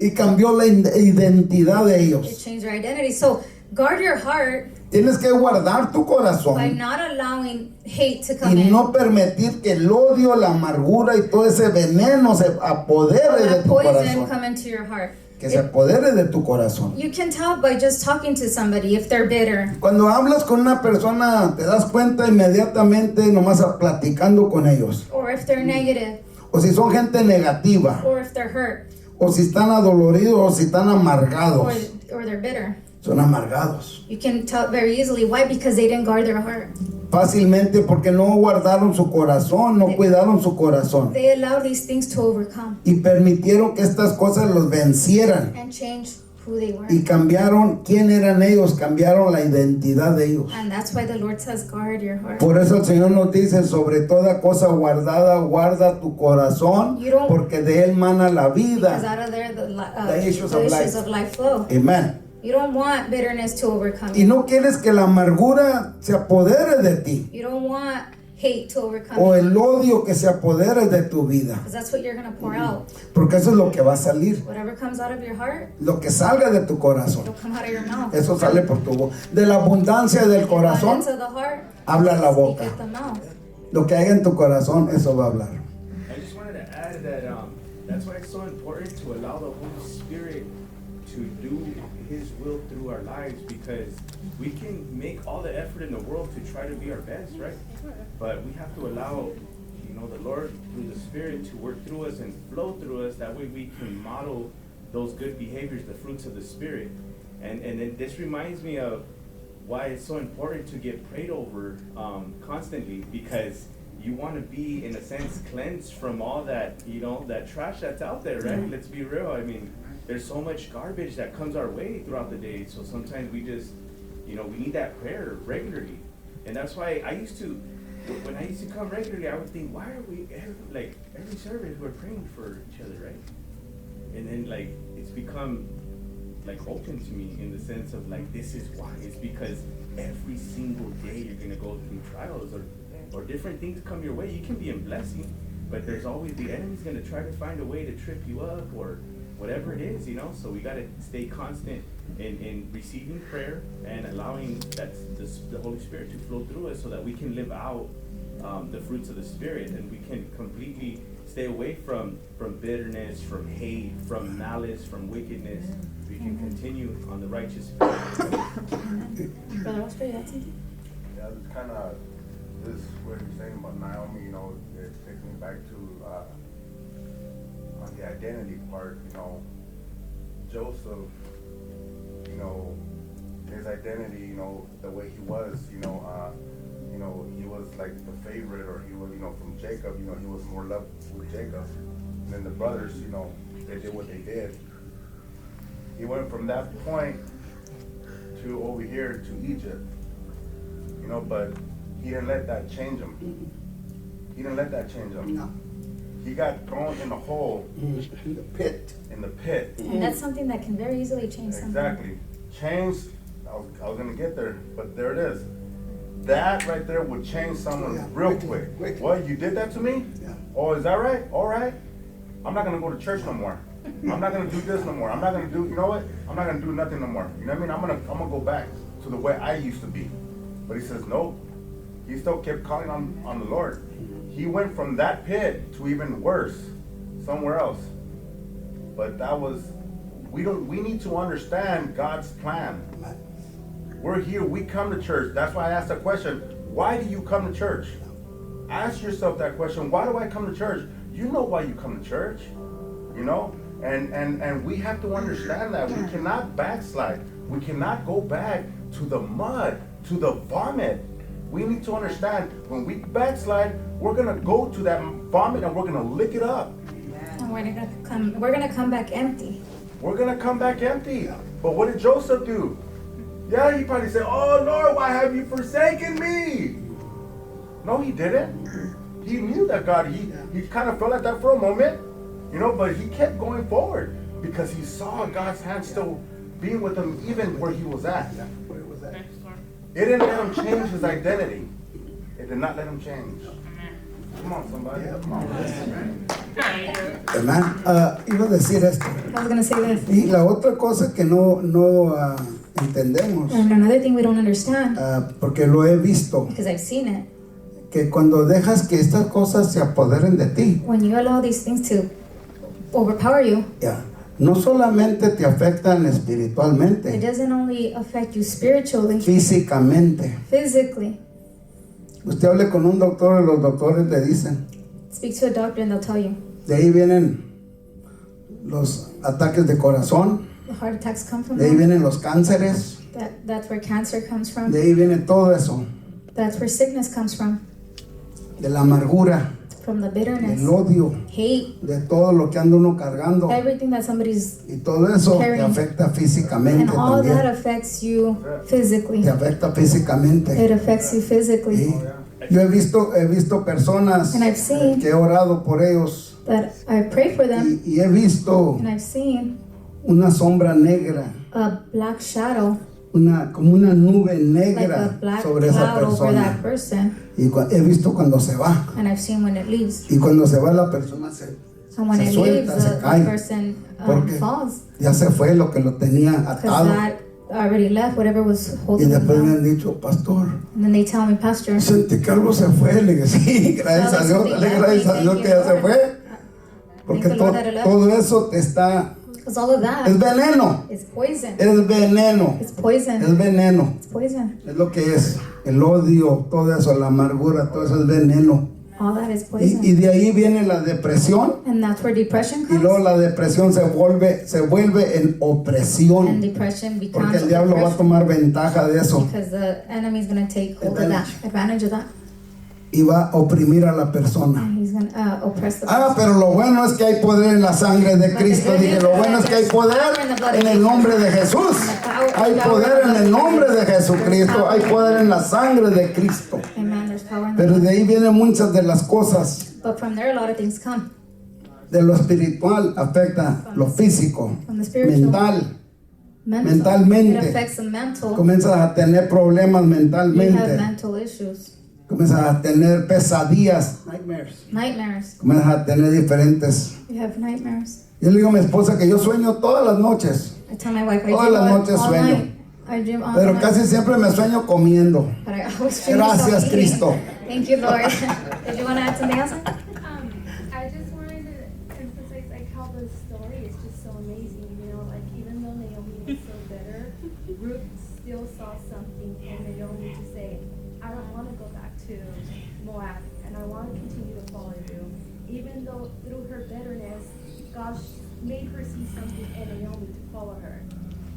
y cambió la identidad de It ellos. changed their identity. So guard your heart Tienes que guardar tu by corazón not allowing hate to come y in. no permitir que el odio, la amargura y todo ese veneno se apodere de That tu poison corazón. come into your heart. Que se apodere de tu corazón. You can tell by just talking to somebody if they're bitter. Cuando hablas con una persona, te das cuenta inmediatamente nomás platicando con ellos. Or if they're negative. O si son gente negativa, Or if they're hurt. o si están adoloridos, o si están amargados. Or they're bitter. Son amargados. You can tell very easily. Why? Because they didn't guard their heart. Fácilmente porque no guardaron su corazón, no cuidaron su corazón. They allowed these things to overcome Y permitieron que estas cosas los vencieran. and change who they were. Y cambiaron quién eran ellos, cambiaron la identidad de ellos. And that's why the Lord says, guard your heart. Por eso el Señor nos dice, sobre toda cosa guardada, guarda tu corazón, You don't- porque de él mana la Because vida. out of there The issues the of issues life. of life flow. Amén. You don't want bitterness to overcome Y you. no quieres que la amargura se apodere de ti, You don't want hate to overcome o you. el odio que se apodere de tu vida, Because that's what you're going to pour out. porque eso es lo que va a salir. Whatever comes out of your heart, Lo que salga de tu corazón, it'll come out of your mouth. eso sale por tu boca. De la abundancia del corazón, Abundance of the heart, habla la boca. speaketh the mouth. Lo que haya en tu corazón, eso va a hablar. I just wanted to add that that's why it's so important to allow the Holy Spirit to do His will through our lives, because we can make all the effort in the world to try to be our best, right? But we have to allow, the Lord through the Spirit to work through us and flow through us. That way we can model those good behaviors, the fruits of the Spirit. And then this reminds me of why it's so important to get prayed over constantly, because you want to be, in a sense, cleansed from all that, that trash that's out there, right? Let's be real. I mean, there's so much garbage that comes our way throughout the day. So sometimes we just, we need that prayer regularly. And that's why when I used to come regularly, I would think, why are we, every service we're praying for each other, right? And then, it's become, open to me in the sense of, this is why. It's because every single day you're going to go through trials or different things come your way. You can be in blessing, but there's always, the enemy's going to try to find a way to trip you up or whatever it is, so we got to stay constant in receiving prayer and allowing the Holy Spirit to flow through us so that we can live out the fruits of the Spirit, and we can completely stay away from bitterness, from hate, from malice, from wickedness. We can continue on the righteous path. Brother Oscar, you had something? Yeah, it's kind of this what you're saying about Naomi. It takes me back to on the identity part. Joseph. His identity. The way he was. He was like the favorite, or he was. From Jacob. He was more loved with Jacob. And then the brothers. They did what they did. He went from that point to over here to Egypt. But he didn't let that change him. He didn't let that change him. No. He got thrown in a hole. In the pit. In the pit. And that's something that can very easily change something. Exactly. Change, I was going to get there, but there it is. That right there would change someone real quick. What, you did that to me? Yeah. Oh, is that right? All right. I'm not going to go to church no more. I'm not going to do this no more. I'm not going to do, you know what? I'm not going to do nothing no more. You know what I mean? I'm going to go back to the way I used to be. But he says, no. He still kept calling on the Lord. He went from that pit to even worse, somewhere else. But that was we need to understand God's plan. We're here, we come to church. That's why I asked the question, why do you come to church? Ask yourself that question, why do I come to church? You know why you come to church, you know? And we have to understand that we cannot backslide. We cannot go back to the mud, to the vomit. We need to understand when we backslide, we're gonna go to that vomit and we're gonna lick it up. And we're gonna come back empty. We're gonna come back empty. But what did Joseph do? Yeah, he probably said, "Oh Lord, why have you forsaken me?" No, he didn't. He knew that God, he kind of felt like that for a moment, you know, but he kept going forward because he saw God's hand still being with him even where he was at. It didn't let him change his identity. It did not let him change. Come on, somebody. Come on. Hermano, iba a decir esto. I was gonna say this. Y la otra cosa que no entendemos, And another thing we don't understand, porque lo he visto, because I've seen it, que cuando dejas que estas cosas se apoderen de ti, when you allow these things to overpower you, ya, no solamente te afectan it espiritualmente, doesn't only affect you spiritually, físicamente. physically. Usted hable con un doctor y los doctores le dicen, Speak to a doctor and they'll tell you. de ahí vienen los ataques de corazón, The heart attacks come from de ahí that. vienen los cánceres, That's where cancer comes from. de ahí viene todo eso, That's where sickness comes from. de la amargura, From the bitterness, del odio, hate, de todo lo que anda uno cargando. everything that somebody's, Y todo eso te afecta físicamente and all that también. affects you physically. Te afecta físicamente. It affects you physically. Sí. Yo he visto personas And I've seen que he orado por ellos that I pray for them, y he visto and I've seen una sombra negra, a black shadow, como una nube like a negra black sobre esa cloud over that persona. person, Y he visto cuando se va. and I've seen when it leaves. Y cuando se va la persona se And when se it leaves, suelta, se the cae. person Porque falls, ya se fue lo que lo tenía because atado. that already left whatever was Y holding them después me down. han dicho, pastor, And then they tell me, Pastor, sentí que algo se fue. Le dije, sí, gracias a Dios, dale gracias a Dios que ya se fue. Porque todo eso te está, because all of that es veneno, is poison. es veneno, It's poison. es veneno. It's poison. Es lo que es, el odio, todo eso, la amargura, todo eso es veneno. All that is Y poison. de ahí viene la depresión. And that's where depression Y luego comes. la depresión se vuelve en And opresión. depression Porque becomes el diablo va a oppression, tomar ventaja de eso. because the enemy is going to take hold of that, advantage of that. Y va a oprimir a la persona. And he's going to oppress the Ah, person. pero lo bueno es que hay poder en la sangre de Cristo. Dije, lo bueno es que hay poder en el nombre de Jesús. Hay poder en el nombre de Jesucristo. Hay poder en la sangre de Cristo. Amen. There's power in the Pero de ahí vienen muchas de las cosas. But from there, a lot of things come. De lo espiritual afecta lo físico, From the spiritual, mental. mental. mentalmente. It affects the mental. Comienzas a tener problemas You have mentalmente. mental issues, Comienzas a tener pesadillas. nightmares. Comienzas a tener diferentes. You have nightmares. Yo le digo a mi esposa que yo sueño todas las noches. I tell my wife I Todas dream las all, noches all sueño. night. I dream all Pero night. casi siempre me sueño comiendo. But I always dream Gracias, myself eating. Cristo. Thank you, Lord. Did you want to add something else? I just wanted to emphasize like how the story is just so amazing, you know, like even though Naomi was so bitter, Ruth still saw something in Naomi to say, I don't want to go back to Moab and I want to continue to follow you. Even though through her bitterness, God made her see something in Naomi to follow her.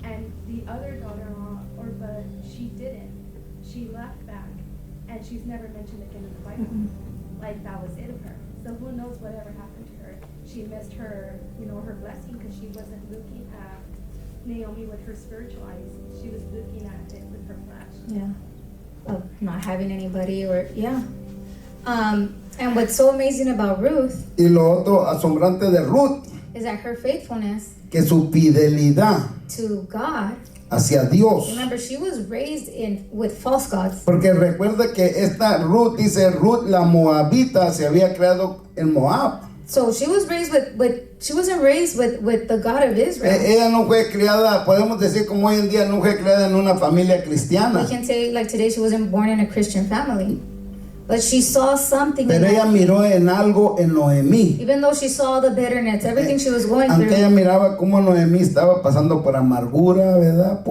And the other daughter-in-law, Orpah, she didn't. She left back and she's never mentioned again in the Bible. Like that was it of her. So who knows whatever happened to her. She missed her, you know, her blessing because she wasn't looking at Naomi with her spiritual eyes. She was looking at it with her flesh. Yeah. Of not having anybody or, yeah. And what's so amazing about Ruth Y lo otro asombrante de Ruth, is that her faithfulness que su fidelidad to God, hacia Dios. remember, she was raised with false gods. Porque recuerda que esta Ruth, dice Ruth la Moabita, se había creado en Moab. So she was raised she wasn't raised with the God of Israel. Ella no fue criada, podemos decir como hoy en día, no fue criada en una familia cristiana. We can say like today she wasn't born in a Christian family. But she saw something in Pero ella Naomi. miró en algo en Noemí. Even though she saw the bitterness, everything she was going Aunque ella through, miraba cómo Noemí estaba pasando por amargura, ¿verdad?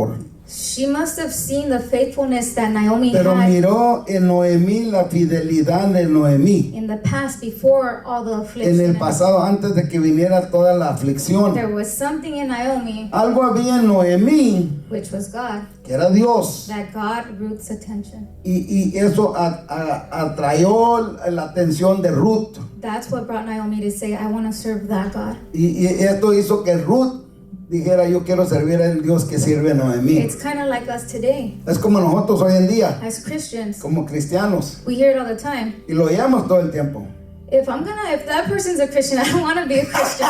she must have seen the faithfulness that Naomi Pero had miró en Noemí la fidelidad de Noemí. in the past before all the En affliction. el pasado, antes de que viniera toda la aflicción. There was something in Naomi, Algo había en Noemí, which was God, que era Dios. that got Ruth's attention. Y eso atrayó la atención de Ruth. That's what brought Naomi to say, I want to serve that God. Y esto hizo que Ruth dijera, yo quiero servir al Dios que sirve a Noemí. It's kind of like us today. Es como nosotros hoy en día, As Christians, como cristianos. we hear it all the time. Y lo oímos todo el tiempo. If that person's a Christian, I don't want to be a Christian.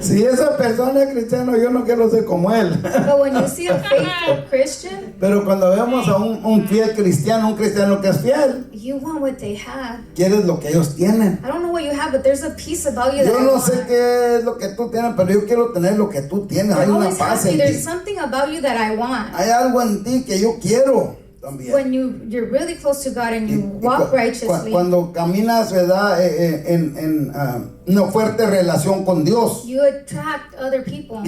Si esa persona es cristiana, yo no quiero ser como él. But when you see a faithful Christian, Pero cuando vemos a un fiel cristiano, un cristiano que es fiel, you want what they have. quieres lo que ellos tienen. I don't know what you have, but there's a piece about you that Yo I no want. sé qué es lo que tú tienes, pero yo quiero tener lo que tú tienes. Hay You're una always paz happy. en There's ti. something about you that I want. Hay algo en ti que yo quiero también. When you're really close to God and you walk righteously, Cuando caminas, ¿verdad? En una fuerte relación con Dios, you attract other people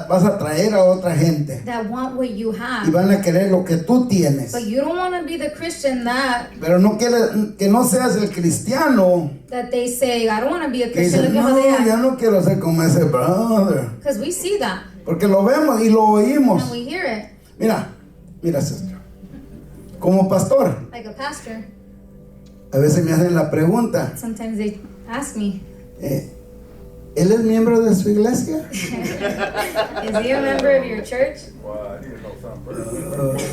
vas a atraer a otra gente that want what you y have. van a querer lo que tú tienes. But you don't want to be the Christian Pero no quieres que no seas el cristiano that they say, I don't want to be a que dice, Christian. Look at how no, they yo act. no quiero ser como ese brother. Because we see that Porque lo vemos y lo oímos. and we hear it. Mira, sister. Como pastor, Like a pastor, a veces me hacen la pregunta, sometimes they ask me, ¿él es miembro de su iglesia? is he a member of your church? Well, I need to know something first.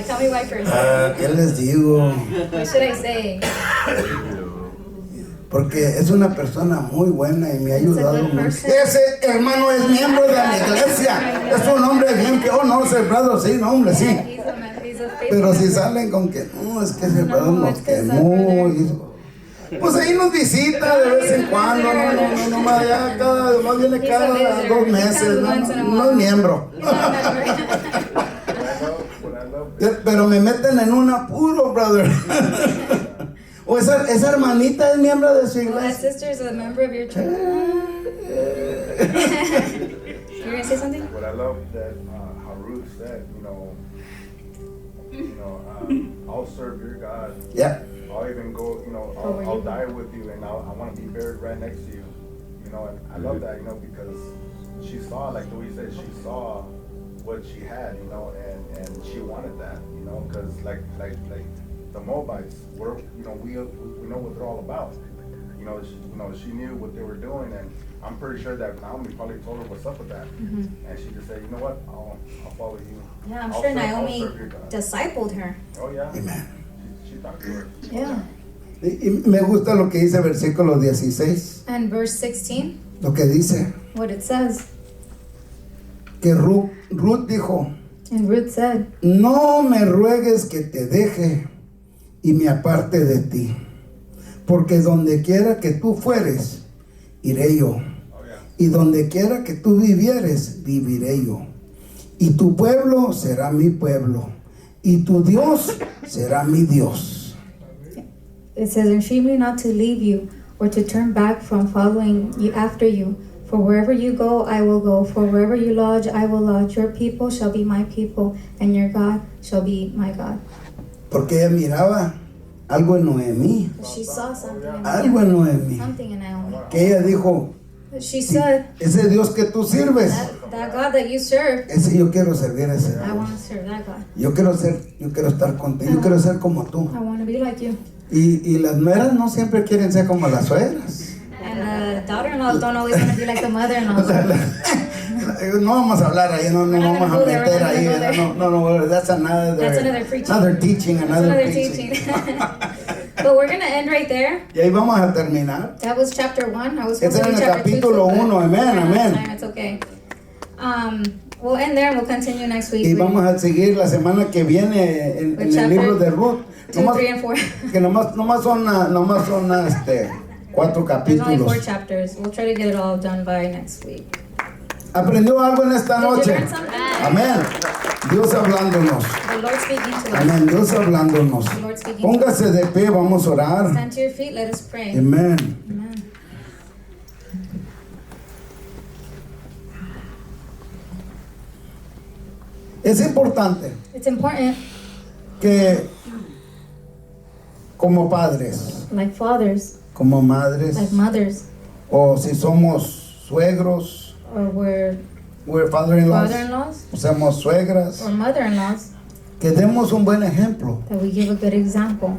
Tell me why first. ¿Qué les digo? What should I say? Porque es una persona muy buena y me ha ayudado good mucho. person. Ese hermano es miembro de la iglesia. Es un hombre bien que, oh no, ese brother, sí, no, hombre, sí. He's a faithful Pero si member. salen con que, no, es que ese brother No, nos es que esa quemó. brother- Pues ahí nos visita de vez en cuando, no, más ya más viene cada 2 meses, no es miembro. He's not a member. What I love Pero me meten en un apuro, brother. O esa hermanita es miembro de su Well, that iglesia. sister is a member of your church. You're gonna say something? What I love that how Ruth said, I'll serve your God. Yeah. I'll even go, I'll die with you, and I want to be buried right next to you. And I love that, because she saw, like the way you said, she saw what she had, and she wanted that, because like the Moabites, we know what they're all about. She knew what they were doing, and I'm pretty sure that Naomi probably told her what's up with that, and she just said, you know what, I'll follow you. Yeah, I'm I'll sure serve- I'll Naomi serve your God. discipled her. Oh yeah. Amen. She talked to her. Yeah. Y me gusta lo que dice versículo 16, And verse 16, lo que dice what it says. que Ruth dijo, And Ruth said, no me ruegues que te deje y me aparte de ti, porque donde quiera que tú fueres, iré yo, y donde quiera que tú vivieres, viviré yo, y tu pueblo será mi pueblo, y tu Dios será mi Dios. it says, entreat me not to leave you or to turn back from following you after you. For wherever you go, I will go. For wherever you lodge, I will lodge. Your people shall be my people, and your God shall be my God. Porque ella miraba algo en Noemí, She saw something in algo en Noemí, something in Naomi. que ella dijo, She said, ese Dios que tú sirves, that God that you serve, ese yo quiero servir a ese I Dios. want to serve that God. Yo quiero estar contigo, yo quiero ser como tú. I want to be like you. Y las nueras no siempre quieren ser como las suegras. And daughter-in-laws don't always want to be like the mother-in-laws. No vamos a hablar ahí, no We're not vamos a gonna go there, meter we're not ahí. gonna go No, that's another preaching. another teaching, That's another another teaching. teaching. But we're going to end right there. Y ahí vamos a terminar. That was chapter 1. I was Este supposed to era do el chapter 2. capítulo but 1, amén, we're out of amén. time, it's okay. We'll end there and we'll continue next week. Y vamos a seguir la semana que viene en el libro de Ruth. 2, 3, and 4. Que nomás son 4 There's only 4 capítulos. chapters. We'll try to get it all done by next week. ¿Aprendió algo en esta Did you noche? learn something? Amén. Dios hablándonos. The Lord speaking to us. Amén. Dios hablándonos. The Lord speaking to us. Póngase de pie, vamos a orar. Stand to your feet, let us pray. Amén. Amen. Es importante It's important, que como padres, like fathers, como madres, like mothers, o si somos suegros, or we're father-in-laws, father-in-laws, somos suegras, or mother-in-laws, que demos un buen ejemplo. that we give a good example.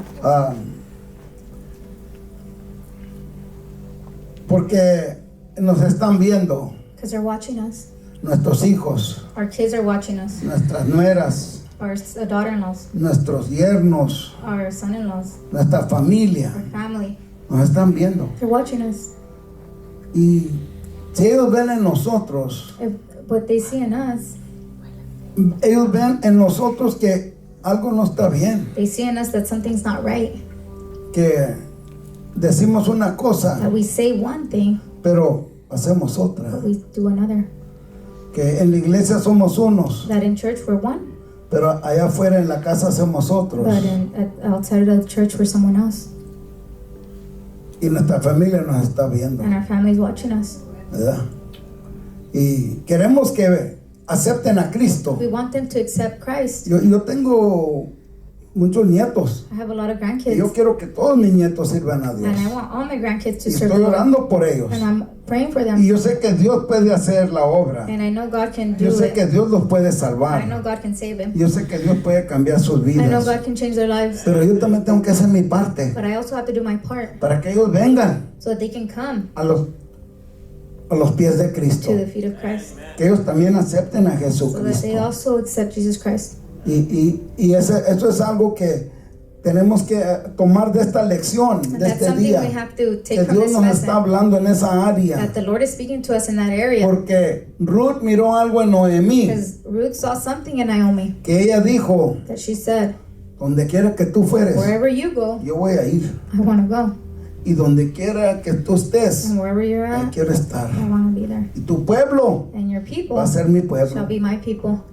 Porque nos están viendo Because they're watching us. nuestros hijos, Our kids are watching us. nuestras nueras, Our daughter-in-laws, nuestros yernos, our son-in-laws, nuestra familia, our family. nos están viendo. They're watching us. Y si ellos ven en nosotros, If what they see in us, ellos ven en nosotros que algo no está bien, they see in us that something's not right. que decimos una cosa, That we say one thing, pero hacemos otra. but we do another. Que en la iglesia somos unos, That in church we're one, pero allá afuera en la casa hacemos otros. but outside of the church we're someone else. Y nuestra familia nos está viendo, And our family's watching us. ¿verdad? Y queremos que acepten a Cristo. We want them to accept Christ. Yo tengo muchos nietos. I have a lot of Y grandkids, yo quiero que todos mis nietos sirvan a Dios. and I want all my grandkids to Y serve the estoy Lord. orando por ellos. And I'm praying for Y them. yo sé que Dios puede hacer la obra. And I know God can do Yo sé que it. Dios los puede I know salvar. God can save them. Yo sé que Dios puede cambiar sus I know vidas. God can change their lives. Pero yo también tengo que hacer mi parte But I also have to do my part para que ellos vengan so that they can come a los pies de Cristo. to the feet of Christ. Que ellos también acepten a So that they Jesucristo. also accept Jesus Christ. Y eso es algo que tenemos que tomar de esta lección, And de that's este something día. we have to Que take from Dios this nos está lesson. hablando en esa área. That the Lord is speaking to us in that area. Porque Ruth miró algo en Noemí. Because Ruth saw something in Naomi Que ella dijo, that she said, donde quiera que tú fueres, wherever you go, yo voy a ir. I want to go. Y donde quiera que tú estés, And wherever you're ahí at, quiero estar. I want to be there. Y tu pueblo And your people va a ser mi shall pueblo. be my people.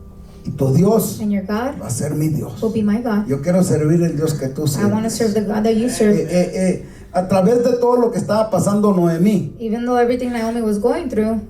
Y tu Dios And your God va a ser mi Dios. will be my God. Yo quiero servir el Dios que tú I want to sirves. serve the God that you serve. A través de todo lo que estaba pasando Noemí, Even though everything Naomi was going through,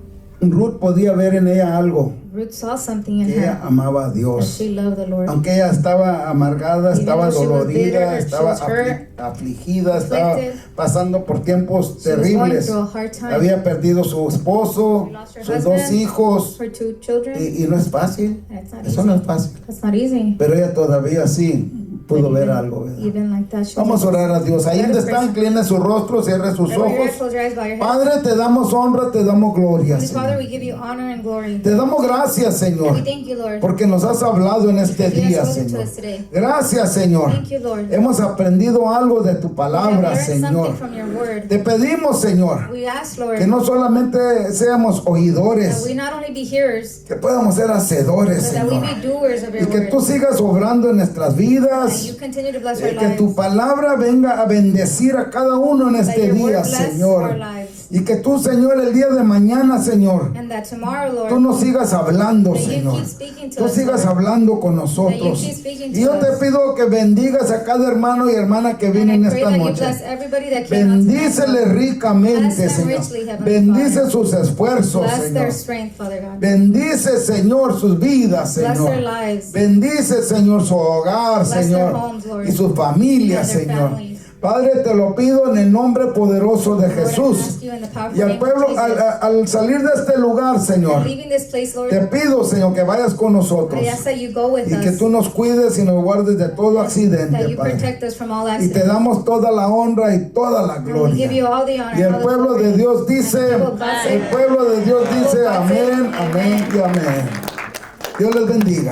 Ruth podía ver en ella algo. Ruth saw something in Que ella her amaba a that Dios. she loved the Lord. Aunque ella estaba amargada, Even estaba though she was bitter, dolorida, she estaba was hurt, afligida, estaba afflicted. pasando por tiempos She was going terribles. through a hard time. Había perdido su esposo, She lost her sus dos husband, hijos, her two children. y no es fácil. And it's not Eso easy. no es fácil. That's not easy. Pero ella todavía sí pudo But ver even- algo, ¿verdad? Even like that, she Vamos a was- orar a Dios. Ahí Let donde us pray. está, incline su rostro, cierre sus Wherever you're at, ojos. close your eyes, bow your head. Padre, te damos honra, te damos gloria, Heavenly Father, Señor. we give you honor and glory. Te damos gracias, And Señor, we thank you, Lord. porque nos has hablado en este Because you have día, spoken to Señor. us today. Gracias, Señor. Thank you, Lord. Hemos aprendido algo de tu We have palabra, learned Señor. something from your word. Te pedimos, Señor, We ask, Lord, que no solamente seamos that oidores, we not only be hearers, que podamos ser hacedores, but that we Señor. be doers of Y your que tú word. sigas obrando en nuestras That vidas. you continue to bless our Que tu lives. palabra venga a bendecir a cada uno en That este your día, word bless our Señor. lives. Y que tú, Señor, el día de mañana, Señor, And that tomorrow, Lord, tú nos sigas hablando, that you Señor. keep speaking to Tú us, sigas Lord. hablando con That you nosotros. keep speaking Y yo to te us. pido que bendigas a cada hermano y hermana que And viene I en pray esta that you noche. bless everybody that came out tonight, Bendícele Lord. ricamente, Bless them Señor. richly, Heavenly Bendice Father. sus esfuerzos, Bless Señor. their strength, Father God. Bendice, Señor, sus vidas, Bless Señor. their lives. Bendice, Señor, su hogar, Bless Señor, their homes, Lord. y sus familias, And their Señor. families. Padre, te lo pido en el nombre poderoso de Lord, I Jesús. ask you in the powerful Y al name of pueblo, Jesus. al salir de este lugar, Señor, And leaving this place, Lord, te pido, Señor, que vayas con nosotros. I ask that you go with Y que us. tú nos cuides y nos guardes de todo That accidente, you Padre. protect us from all Y te accidents. damos toda la honra y toda la And we give you gloria. all the honor Y and el all the pueblo de glory. Dios dice, And the people of God say, el pueblo de Dios dice, God say, amén, amén y amén. Dios les bendiga.